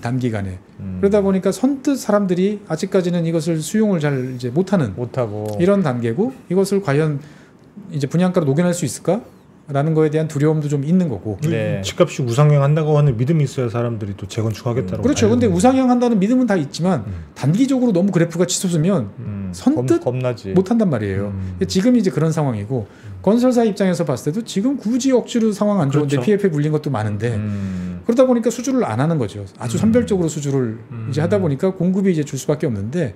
단기간에. 그러다 보니까 선뜻 사람들이 아직까지는 이것을 수용을 잘 이제 못하고 이런 단계고 이것을 과연 이제 분양가로 녹여낼 수 있을까라는 거에 대한 두려움도 좀 있는 거고. 네. 집값이 우상향한다고 하는 믿음이 있어야 사람들이 또 재건축하겠다고. 그렇죠. 근데 우상향한다는 믿음은 다 있지만 단기적으로 너무 그래프가 치솟으면 선뜻 겁나지. 못한단 말이에요. 지금 이제 그런 상황이고 건설사 입장에서 봤을 때도 지금 굳이 억지로 상황 안 좋은데 그렇죠. PF에 물린 것도 많은데 그러다 보니까 수주를 안 하는 거죠. 아주 선별적으로 수주를 이제 하다 보니까 공급이 이제 줄 수밖에 없는데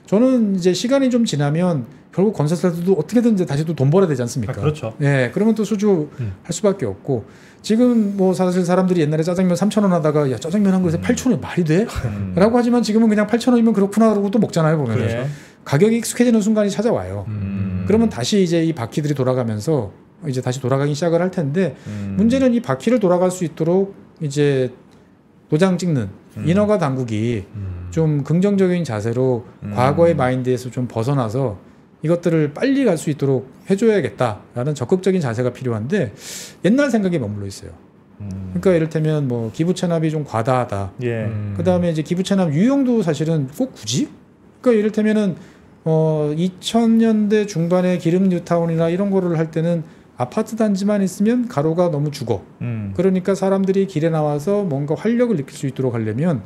저는 이제 시간이 좀 지나면 결국 건설사들도 어떻게든 이제 다시 또 돈 벌어야 되지 않습니까? 그렇죠. 예, 그러면 또 수주할 수밖에 없고 지금 뭐 사실 사람들이 옛날에 짜장면 3,000원 하다가 야 짜장면 한 그릇에 8,000원 말이 돼? 라고 하지만 지금은 그냥 8,000원이면 그렇구나 그러고 또 먹잖아요 보면 그래. 가격이 익숙해지는 순간이 찾아와요. 그러면 다시 이제 이 바퀴들이 돌아가면서 이제 다시 돌아가기 시작을 할 텐데 문제는 이 바퀴를 돌아갈 수 있도록 이제 도장 찍는 인허가 당국이 좀 긍정적인 자세로 과거의 마인드에서 좀 벗어나서 이것들을 빨리 갈 수 있도록 해줘야겠다라는 적극적인 자세가 필요한데 옛날 생각에 머물러 있어요. 그러니까 이를테면 뭐 기부 체납이 좀 과다하다. 예. 그다음에 이제 기부 체납 유형도 사실은 꼭 굳이? 그러니까 이를테면은 2000년대 중반에 기름 뉴타운이나 이런 거를 할 때는 아파트 단지만 있으면 가로가 너무 죽어. 그러니까 사람들이 길에 나와서 뭔가 활력을 느낄 수 있도록 하려면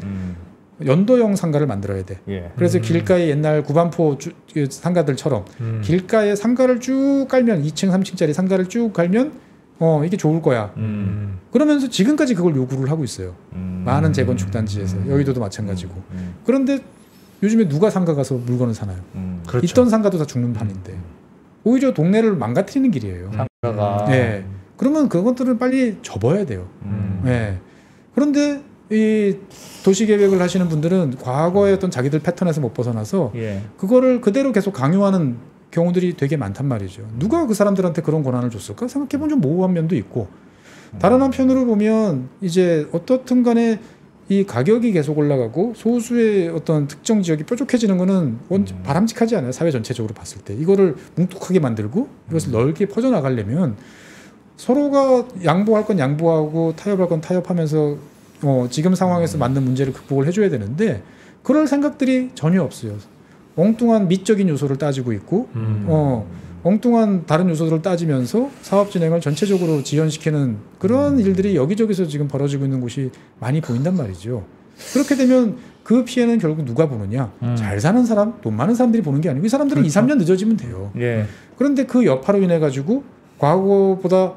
연도형 상가를 만들어야 돼. 예. 그래서 길가에 옛날 구반포 상가들처럼 길가에 상가를 쭉 깔면 2층, 3층짜리 상가를 쭉 깔면 이게 좋을 거야. 그러면서 지금까지 그걸 요구를 하고 있어요. 많은 재건축 단지에서 여의도도 마찬가지고. 그런데 요즘에 누가 상가 가서 물건을 사나요? 그렇죠. 있던 상가도 다 죽는 판인데 오히려 동네를 망가뜨리는 길이에요. 상가가 네. 그러면 그것들을 빨리 접어야 돼요. 네. 그런데 이 도시 계획을 하시는 분들은 과거의 어떤 자기들 패턴에서 못 벗어나서 예. 그거를 그대로 계속 강요하는 경우들이 되게 많단 말이죠. 누가 그 사람들한테 그런 권한을 줬을까? 생각해보면 좀 모호한 면도 있고 다른 한편으로 보면 이제 어떻든 간에 이 가격이 계속 올라가고 소수의 어떤 특정 지역이 뾰족해지는 거는 바람직하지 않아요. 사회 전체적으로 봤을 때. 이거를 뭉툭하게 만들고 이것을 넓게 퍼져나가려면 서로가 양보할 건 양보하고 타협할 건 타협하면서 지금 상황에서 맞는 문제를 극복을 해줘야 되는데 그럴 생각들이 전혀 없어요. 엉뚱한 미적인 요소를 따지고 있고 엉뚱한 다른 요소들을 따지면서 사업 진행을 전체적으로 지연시키는 그런 일들이 여기저기서 지금 벌어지고 있는 곳이 많이 보인단 말이죠. 그렇게 되면 그 피해는 결국 누가 보느냐? 잘 사는 사람, 돈 많은 사람들이 보는 게 아니고 이 사람들은 그렇죠. 2, 3년 늦어지면 돼요. 예. 그런데 그 여파로 인해 가지고 과거보다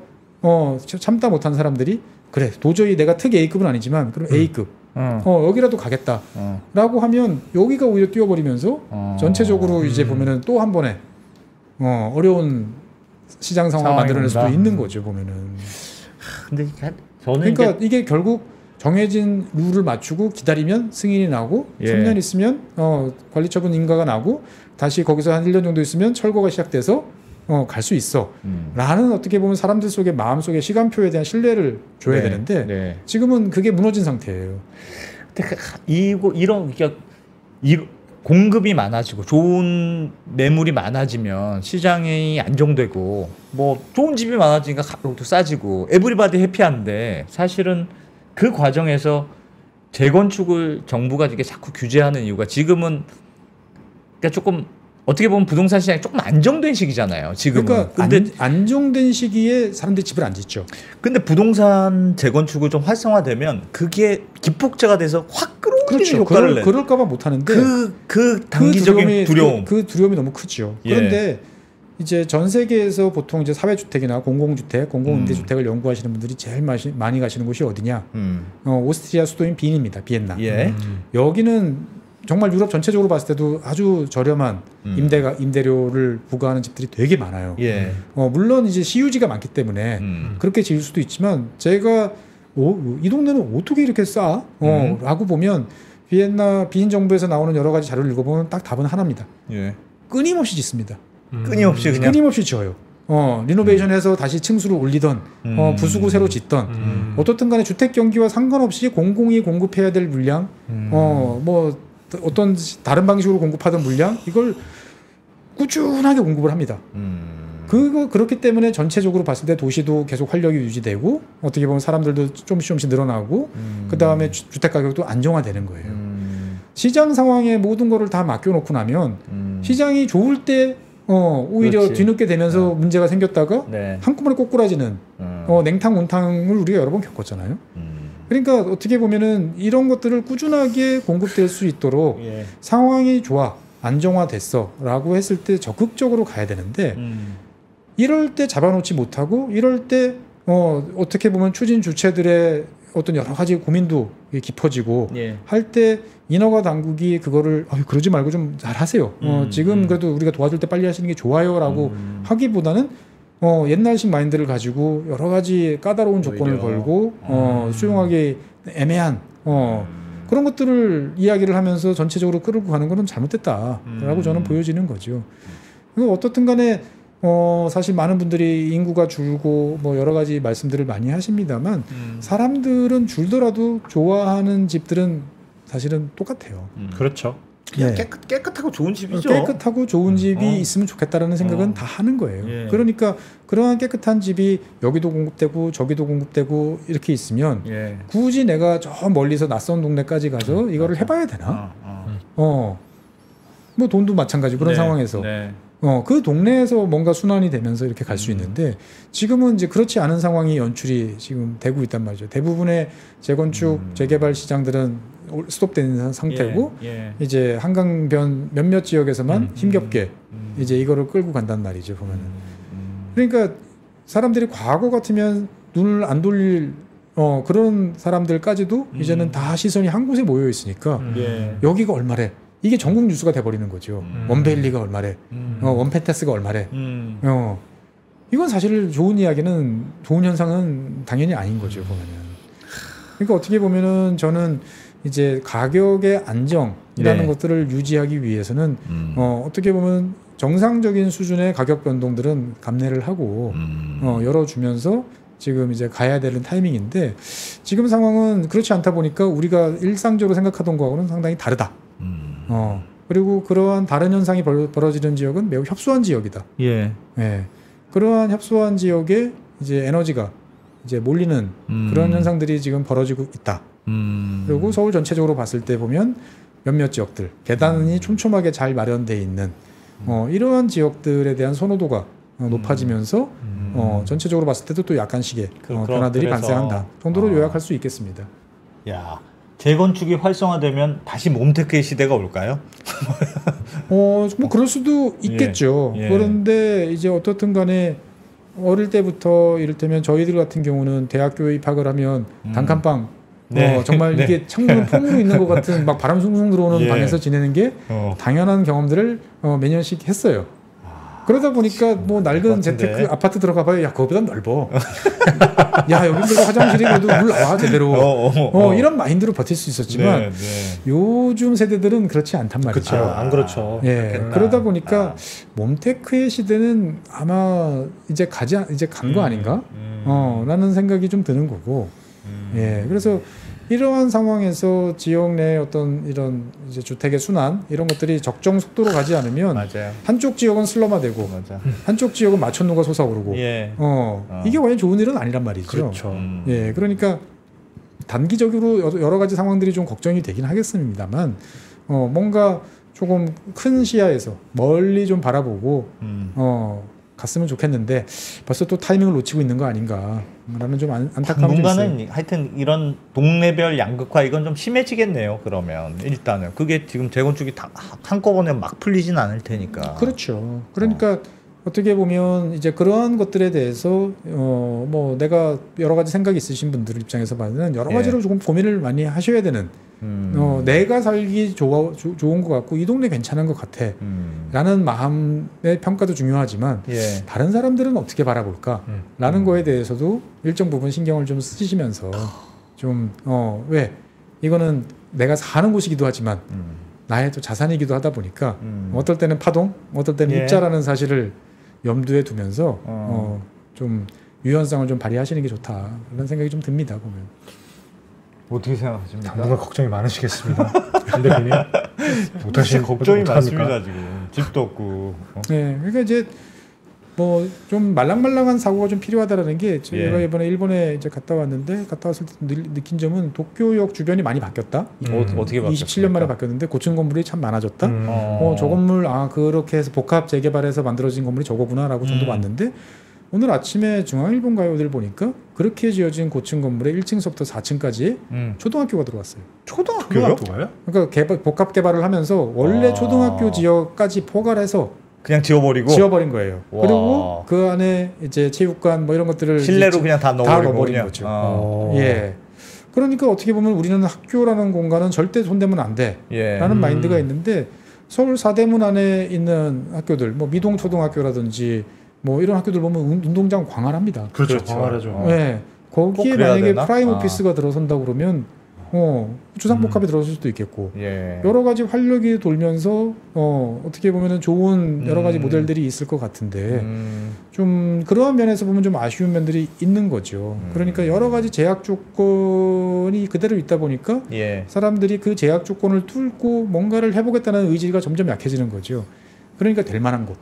참다 못한 사람들이 그래 도저히 내가 특 A급은 아니지만 그럼 A급 여기라도 가겠다라고 하면 여기가 오히려 뛰어버리면서 전체적으로 이제 보면은 또 한 번에 어려운 시장 상황을 만들어낼 수도 있는 거죠 보면은. 근데 저는 그러니까 이제 이게 결국 정해진 룰을 맞추고 기다리면 승인이 나고 예. 3년 있으면 관리처분 인가가 나고 다시 거기서 한 1년 정도 있으면 철거가 시작돼서 갈 수 있어 라는 어떻게 보면 사람들 속에 마음속에 시간표에 대한 신뢰를 줘야 네. 되는데 네. 지금은 그게 무너진 상태예요. 근데 이런 그러니까 공급이 많아지고 좋은 매물이 많아지면 시장이 안정되고 뭐 좋은 집이 많아지니까 가격도 싸지고 에브리바디 해피한데 사실은 그 과정에서 재건축을 정부가 이게 자꾸 규제하는 이유가 지금은 그러니까 조금 어떻게 보면 부동산 시장이 조금 안정된 시기잖아요. 지금은. 그러니까 근데 안정된 시기에 사람들이 집을 안 짓죠. 근데 부동산 재건축을 좀 활성화되면 그게 기폭제가 돼서 확 끌어올리는 그렇죠. 효과를 내. 그럴까봐 못하는데 그 단기적인 두려움. 그 두려움이 너무 크죠. 예. 그런데 이제 전 세계에서 보통 이제 사회주택이나 공공주택, 공공임대주택을 연구하시는 분들이 제일 많이 가시는 곳이 어디냐? 오스트리아 수도인 빈입니다. 비엔나. 예. 여기는 정말 유럽 전체적으로 봤을 때도 아주 저렴한 임대료를 부과하는 집들이 되게 많아요. 예. 물론 이제 시유지가 많기 때문에 그렇게 지을 수도 있지만 제가 이 동네는 어떻게 이렇게 싸? 라고 보면 빈 정부에서 나오는 여러 가지 자료를 읽어보면 딱 답은 하나입니다. 예. 끊임없이 짓습니다. 끊임없이 그냥 끊임없이 지어요. 리노베이션해서 다시 층수를 올리던 부수고 새로 짓던 어떻든 간에 주택 경기와 상관없이 공공이 공급해야 될 물량 뭐 어떤 다른 방식으로 공급하던 물량 이걸 꾸준하게 공급을 합니다. 그렇기 때문에 전체적으로 봤을 때 도시도 계속 활력이 유지되고 어떻게 보면 사람들도 조금씩 늘어나고 그 다음에 주택 가격도 안정화되는 거예요. 시장 상황에 모든 거를 다 맡겨놓고 나면 시장이 좋을 때 오히려 그렇지. 뒤늦게 되면서 문제가 생겼다가 네. 한꺼번에 꼬꾸라지는 냉탕 온탕을 우리가 여러 번 겪었잖아요. 그러니까 어떻게 보면은 이런 것들을 꾸준하게 공급될 수 있도록 예. 상황이 좋아 안정화됐어 라고 했을 때 적극적으로 가야 되는데 이럴 때 잡아놓지 못하고 이럴 때 어떻게 보면 추진 주체들의 어떤 여러 가지 고민도 깊어지고 예. 할 때 인허가 당국이 그거를 그러지 말고 좀 잘하세요. 지금 그래도 우리가 도와줄 때 빨리 하시는 게 좋아요라고 하기보다는 옛날식 마인드를 가지고 여러 가지 까다로운 조건을 걸고 수용하기 애매한 그런 것들을 이야기를 하면서 전체적으로 끌고 가는 것은 잘못됐다라고 저는 보여지는 거죠. 어떻든 간에 사실 많은 분들이 인구가 줄고 뭐 여러 가지 말씀들을 많이 하십니다만 사람들은 줄더라도 좋아하는 집들은 사실은 똑같아요. 그렇죠. 그냥 네. 깨끗하고 좋은 집이죠. 깨끗하고 좋은 집이 있으면 좋겠다라는 생각은 다 하는 거예요. 예. 그러니까 그러한 깨끗한 집이 여기도 공급되고 저기도 공급되고 이렇게 있으면 예. 굳이 내가 저 멀리서 낯선 동네까지 가서 이거를 해봐야 되나? 뭐 돈도 마찬가지고 그런 네. 상황에서 네. 그 동네에서 뭔가 순환이 되면서 이렇게 갈 수 있는데 지금은 이제 그렇지 않은 상황이 연출이 지금 되고 있단 말이죠. 대부분의 재건축, 재개발 시장들은 스톱된 상태고 예. 이제 한강변 몇몇 지역에서만 힘겹게 이제 이거를 끌고 간단 말이죠. 보면은 그러니까 사람들이 과거 같으면 눈을 안 돌릴 그런 사람들까지도 이제는 다 시선이 한 곳에 모여 있으니까 예. 여기가 얼마래? 이게 전국 뉴스가 돼버리는 거죠. 원베일리가 얼마래? 원펜타스가 얼마래? 이건 사실 좋은 이야기는 좋은 현상은 당연히 아닌 거죠. 보면은. 그러니까 어떻게 보면은 저는 이제 가격의 안정이라는 네. 것들을 유지하기 위해서는 어떻게 보면 정상적인 수준의 가격 변동들은 감내를 하고 열어주면서 지금 이제 가야 되는 타이밍인데 지금 상황은 그렇지 않다 보니까 우리가 일상적으로 생각하던 거하고는 상당히 다르다. 그리고 그러한 다른 현상이 벌어지는 지역은 매우 협소한 지역이다. 예. 예. 그러한 협소한 지역에 이제 에너지가 이제 몰리는 그런 현상들이 지금 벌어지고 있다. 그리고 서울 전체적으로 봤을 때 보면 몇몇 지역들 계단이 촘촘하게 잘 마련돼 있는 이러한 지역들에 대한 선호도가 높아지면서 전체적으로 봤을 때도 또 약간씩의 변화들이 그래서, 발생한다 정도로 요약할 수 있겠습니다. 야, 재건축이 활성화되면 다시 몬테크의 시대가 올까요? 뭐 그럴 수도 있겠죠. 예. 그런데 이제 어떻든 간에 어릴 때부터 이를테면 저희들 같은 경우는 대학교에 입학을 하면 단칸방 네. 정말 네. 이게 창문 폼으로 있는 것 같은 막 바람 숭숭 들어오는 예. 방에서 지내는 게 당연한 경험들을 매년씩 했어요. 그러다 보니까 뭐 낡은 재테크 아파트 들어가봐야 야 그거보단 넓어. 야 여기 그래도 화장실이 그래도 물 나와 제대로. 이런 마인드로 버틸 수 있었지만 네, 네. 요즘 세대들은 그렇지 않단 말이죠. 그렇죠. 안 그렇죠. 예. 그러다 보니까 몬테크의 시대는 아마 이제 간 거 아닌가? 라는 생각이 좀 드는 거고. 예. 그래서 이러한 상황에서 지역 내 어떤 이런 이제 주택의 순환 이런 것들이 적정 속도로 가지 않으면 맞아요. 한쪽 지역은 슬럼화되고 맞아. 한쪽 지역은 마천루가 솟아오르고 예. 이게 완전 좋은 일은 아니란 말이죠. 그렇죠. 예, 그러니까 단기적으로 여러 가지 상황들이 좀 걱정이 되긴 하겠습니다만 뭔가 조금 큰 시야에서 멀리 좀 바라보고 갔으면 좋겠는데 벌써 또 타이밍을 놓치고 있는 거 아닌가라는 좀 안타까움이 좀 있어요. 당분간은 하여튼 이런 동네별 양극화 이건 좀 심해지겠네요. 그러면 일단은 그게 지금 재건축이 다 한꺼번에 막 풀리진 않을 테니까. 그렇죠. 그러니까 어떻게 보면 이제 그러한 것들에 대해서 뭐 내가 여러 가지 생각이 있으신 분들 입장에서 봐서는 여러 가지로 조금 고민을 많이 하셔야 되는 내가 살기 좋은 것 같고 이 동네 괜찮은 것 같아 라는 마음의 평가도 중요하지만 다른 사람들은 어떻게 바라볼까 라는 거에 대해서도 일정 부분 신경을 좀 쓰시면서 좀 왜 이거는 내가 사는 곳이기도 하지만 나의 또 자산이기도 하다 보니까 어떨 때는 파동 어떨 때는 입자라는 사실을 염두에 두면서 좀 유연성을 좀 발휘하시는 게 좋다 이런 생각이 좀 듭니다. 보면 어떻게 생각하십니까? 당분간 걱정이 많으시겠습니다. 대표님 못하시는 걱정이 많습니다. 지금 집도 없고. 네, 그러니까 이제 뭐 좀 말랑말랑한 사고가 좀 필요하다라는 게 제가 이번에 일본에 이제 갔다 왔는데 갔다 왔을 때 느낀 점은 도쿄역 주변이 많이 바뀌었다. 어떻게 바뀌었습니까? 27년 만에 바뀌었는데 고층 건물이 참 많아졌다. 저 건물 그렇게 해서 복합 재개발해서 만들어진 건물이 저거구나라고 정도 봤는데 오늘 아침에 중앙일본 가요들 보니까 그렇게 지어진 고층 건물에 1층서부터 4층까지 초등학교가 들어왔어요. 초등학교요? 그러니까 복합 개발을 하면서 원래 초등학교 지역까지 포괄해서 그냥 지워버린 거예요. 그리고 그 안에 이제 체육관 뭐 이런 것들을 실내로 그냥 다 넣어버린 거죠. 예. 그러니까 어떻게 보면 우리는 학교라는 공간은 절대 손대면 안 돼라는 마인드가 있는데 서울 사대문 안에 있는 학교들, 뭐 미동 초등학교라든지 뭐 이런 학교들 보면 운동장 광활합니다. 그렇죠. 광활하죠. 네. 거기에 만약에 프라임 오피스가 들어선다 그러면 주상복합이 들어설 수도 있겠고 여러 가지 활력이 돌면서 어떻게 보면은 좋은 여러 가지 모델들이 있을 것 같은데 좀 그러한 면에서 보면 좀 아쉬운 면들이 있는 거죠. 그러니까 여러 가지 제약 조건이 그대로 있다 보니까 사람들이 그 제약 조건을 뚫고 뭔가를 해보겠다는 의지가 점점 약해지는 거죠. 그러니까 될 만한 곳,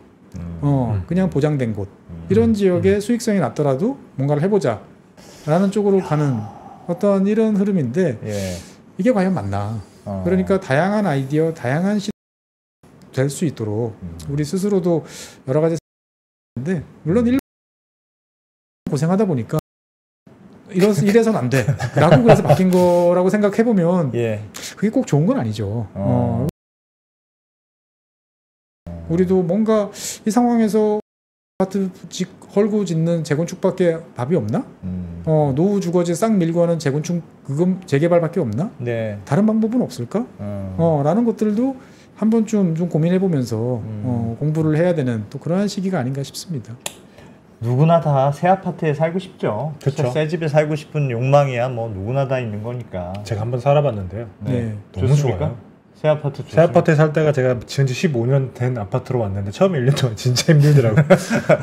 그냥 보장된 곳 이런 지역에 수익성이 낮더라도 뭔가를 해보자라는 쪽으로 가는 어떤 이런 흐름인데 이게 과연 맞나? 그러니까 다양한 아이디어, 다양한 시도가 될 수 있도록 우리 스스로도 여러 가지 인데 물론 일본 고생하다 보니까 이래서는 안 돼라고 그래서 바뀐 거라고 생각해 보면 그게 꼭 좋은 건 아니죠. 우리도 뭔가 이 상황에서 아파트 헐고 짓는 재건축밖에 답이 없나? 노후 주거지 싹 밀고 하는 재건축 재개발밖에 없나? 다른 방법은 없을까? 라는 것들도 한 번쯤 좀 고민해 보면서 공부를 해야 되는 또 그러한 시기가 아닌가 싶습니다. 누구나 다 새 아파트에 살고 싶죠. 그렇죠. 새 집에 살고 싶은 욕망이야 뭐 누구나 다 있는 거니까. 제가 한번 살아봤는데요. 너무 좋습니까? 좋아요. 새 아파트 좋습니다. 새 아파트에 살 때가 제가 지은 지 15년 된 아파트로 왔는데 처음 1년 동안 진짜 힘들더라고요.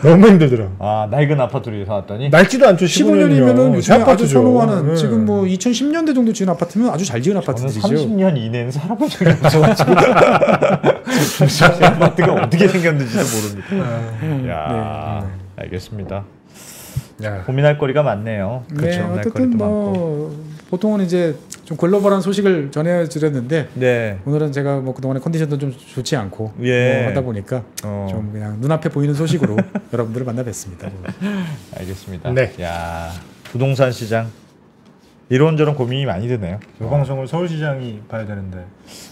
너무 힘들더라고요. 낡은 아파트로 살았더니? 낡지도 않죠. 15년이면은 요즘에 아주 선호하는 지금 뭐 2010년대 정도 지은 아파트면 아주 잘 지은 아파트들이죠. 저는 30년 이내는 살아본 적이 없어가지고 새 아파트가 어떻게 생겼는지도 모릅니다. 알겠습니다. 고민할 거리가 많네요. 그렇죠. 어쨌든 뭐 보통은 이제 좀 글로벌한 소식을 전해드렸는데 오늘은 제가 뭐 그동안에 컨디션도 좀 좋지 않고 하다 보니까 좀 그냥 눈앞에 보이는 소식으로 여러분들을 만나 뵀습니다. 알겠습니다. 부동산 시장 이런저런 고민이 많이 드네요. 이 방송을 서울시장이 봐야 되는데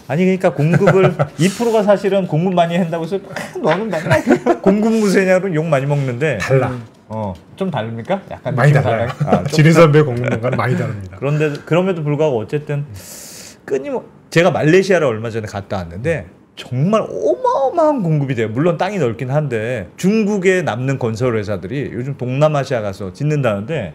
아니 그러니까 공급을 2%가 사실은 공급 많이 한다고 해서 너는 맨날 공급 무쇠냐로 욕 많이 먹는데 달라. 좀 다릅니까? 약간 많이 달라요. 지리산배 공급망과는 많이 다릅니다. 그런데 그럼에도 불구하고 어쨌든 제가 말레이시아를 얼마 전에 갔다 왔는데 정말 어마어마한 공급이 돼요. 물론 땅이 넓긴 한데 중국에 남는 건설 회사들이 요즘 동남아시아 가서 짓는다는데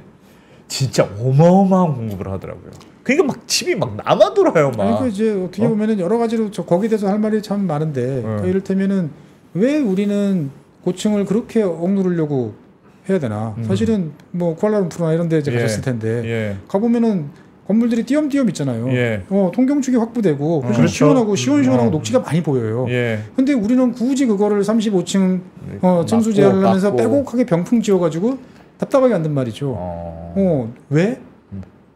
진짜 어마어마한 공급을 하더라고요. 그러니까 막 집이 막 남아돌아요. 그러니까 이제 어떻게 보면은 여러 가지로 거기에 대해서 할 말이 참 많은데 그러니까 이를테면은 왜 우리는 고층을 그렇게 억누르려고 해야 되나? 사실은 뭐 쿠알라룸푸르나 이런 데 이제 가셨을 텐데 가보면은 건물들이 띄엄띄엄 있잖아요. 통경축이 확보되고 그래서 시원하고 시원시원하고 녹지가 많이 보여요. 근데 우리는 굳이 그거를 35층 층수 제한을 하면서 빼곡하게 병풍 지어가지고 답답하게 만든 말이죠. 왜?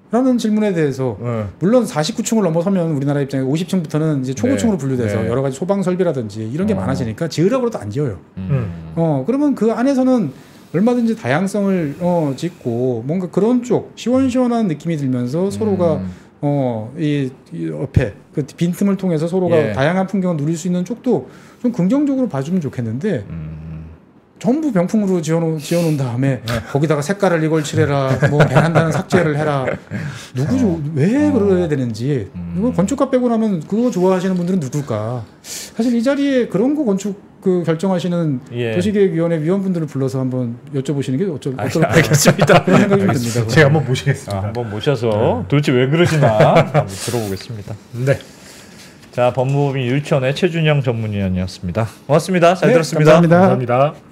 라는 질문에 대해서 물론 49층을 넘어서면 우리나라 입장에 50층부터는 이제 초고층으로 분류돼서 여러 가지 소방 설비라든지 이런 게 많아지니까 지으라고 해도 안 지어요. 그러면 그 안에서는 얼마든지 다양성을 짓고 뭔가 그런 쪽 시원시원한 느낌이 들면서 서로가 이 옆에 그 빈틈을 통해서 서로가 다양한 풍경을 누릴 수 있는 쪽도 좀 긍정적으로 봐주면 좋겠는데 전부 병풍으로 지어놓은 다음에 거기다가 색깔을 이걸 칠해라, 뭐 베란다는 삭제를 해라. 왜 그래야 되는지. 이거 건축가 빼고 나면 그거 좋아하시는 분들은 누굴까? 사실 이 자리에 그런 거 건축 그 결정하시는 도시계획위원회 위원분들을 불러서 한번 여쭤보시는 게 어떨까? 알겠습니다. 그런 생각이 좀 듭니다. 제가 한번 모시겠습니다. 한번 모셔서 도대체 왜 그러시나 한번 들어보겠습니다. 네. 자, 법무법인 율천의 최준영 전문위원이었습니다. 고맙습니다. 잘 들었습니다. 감사합니다. 감사합니다.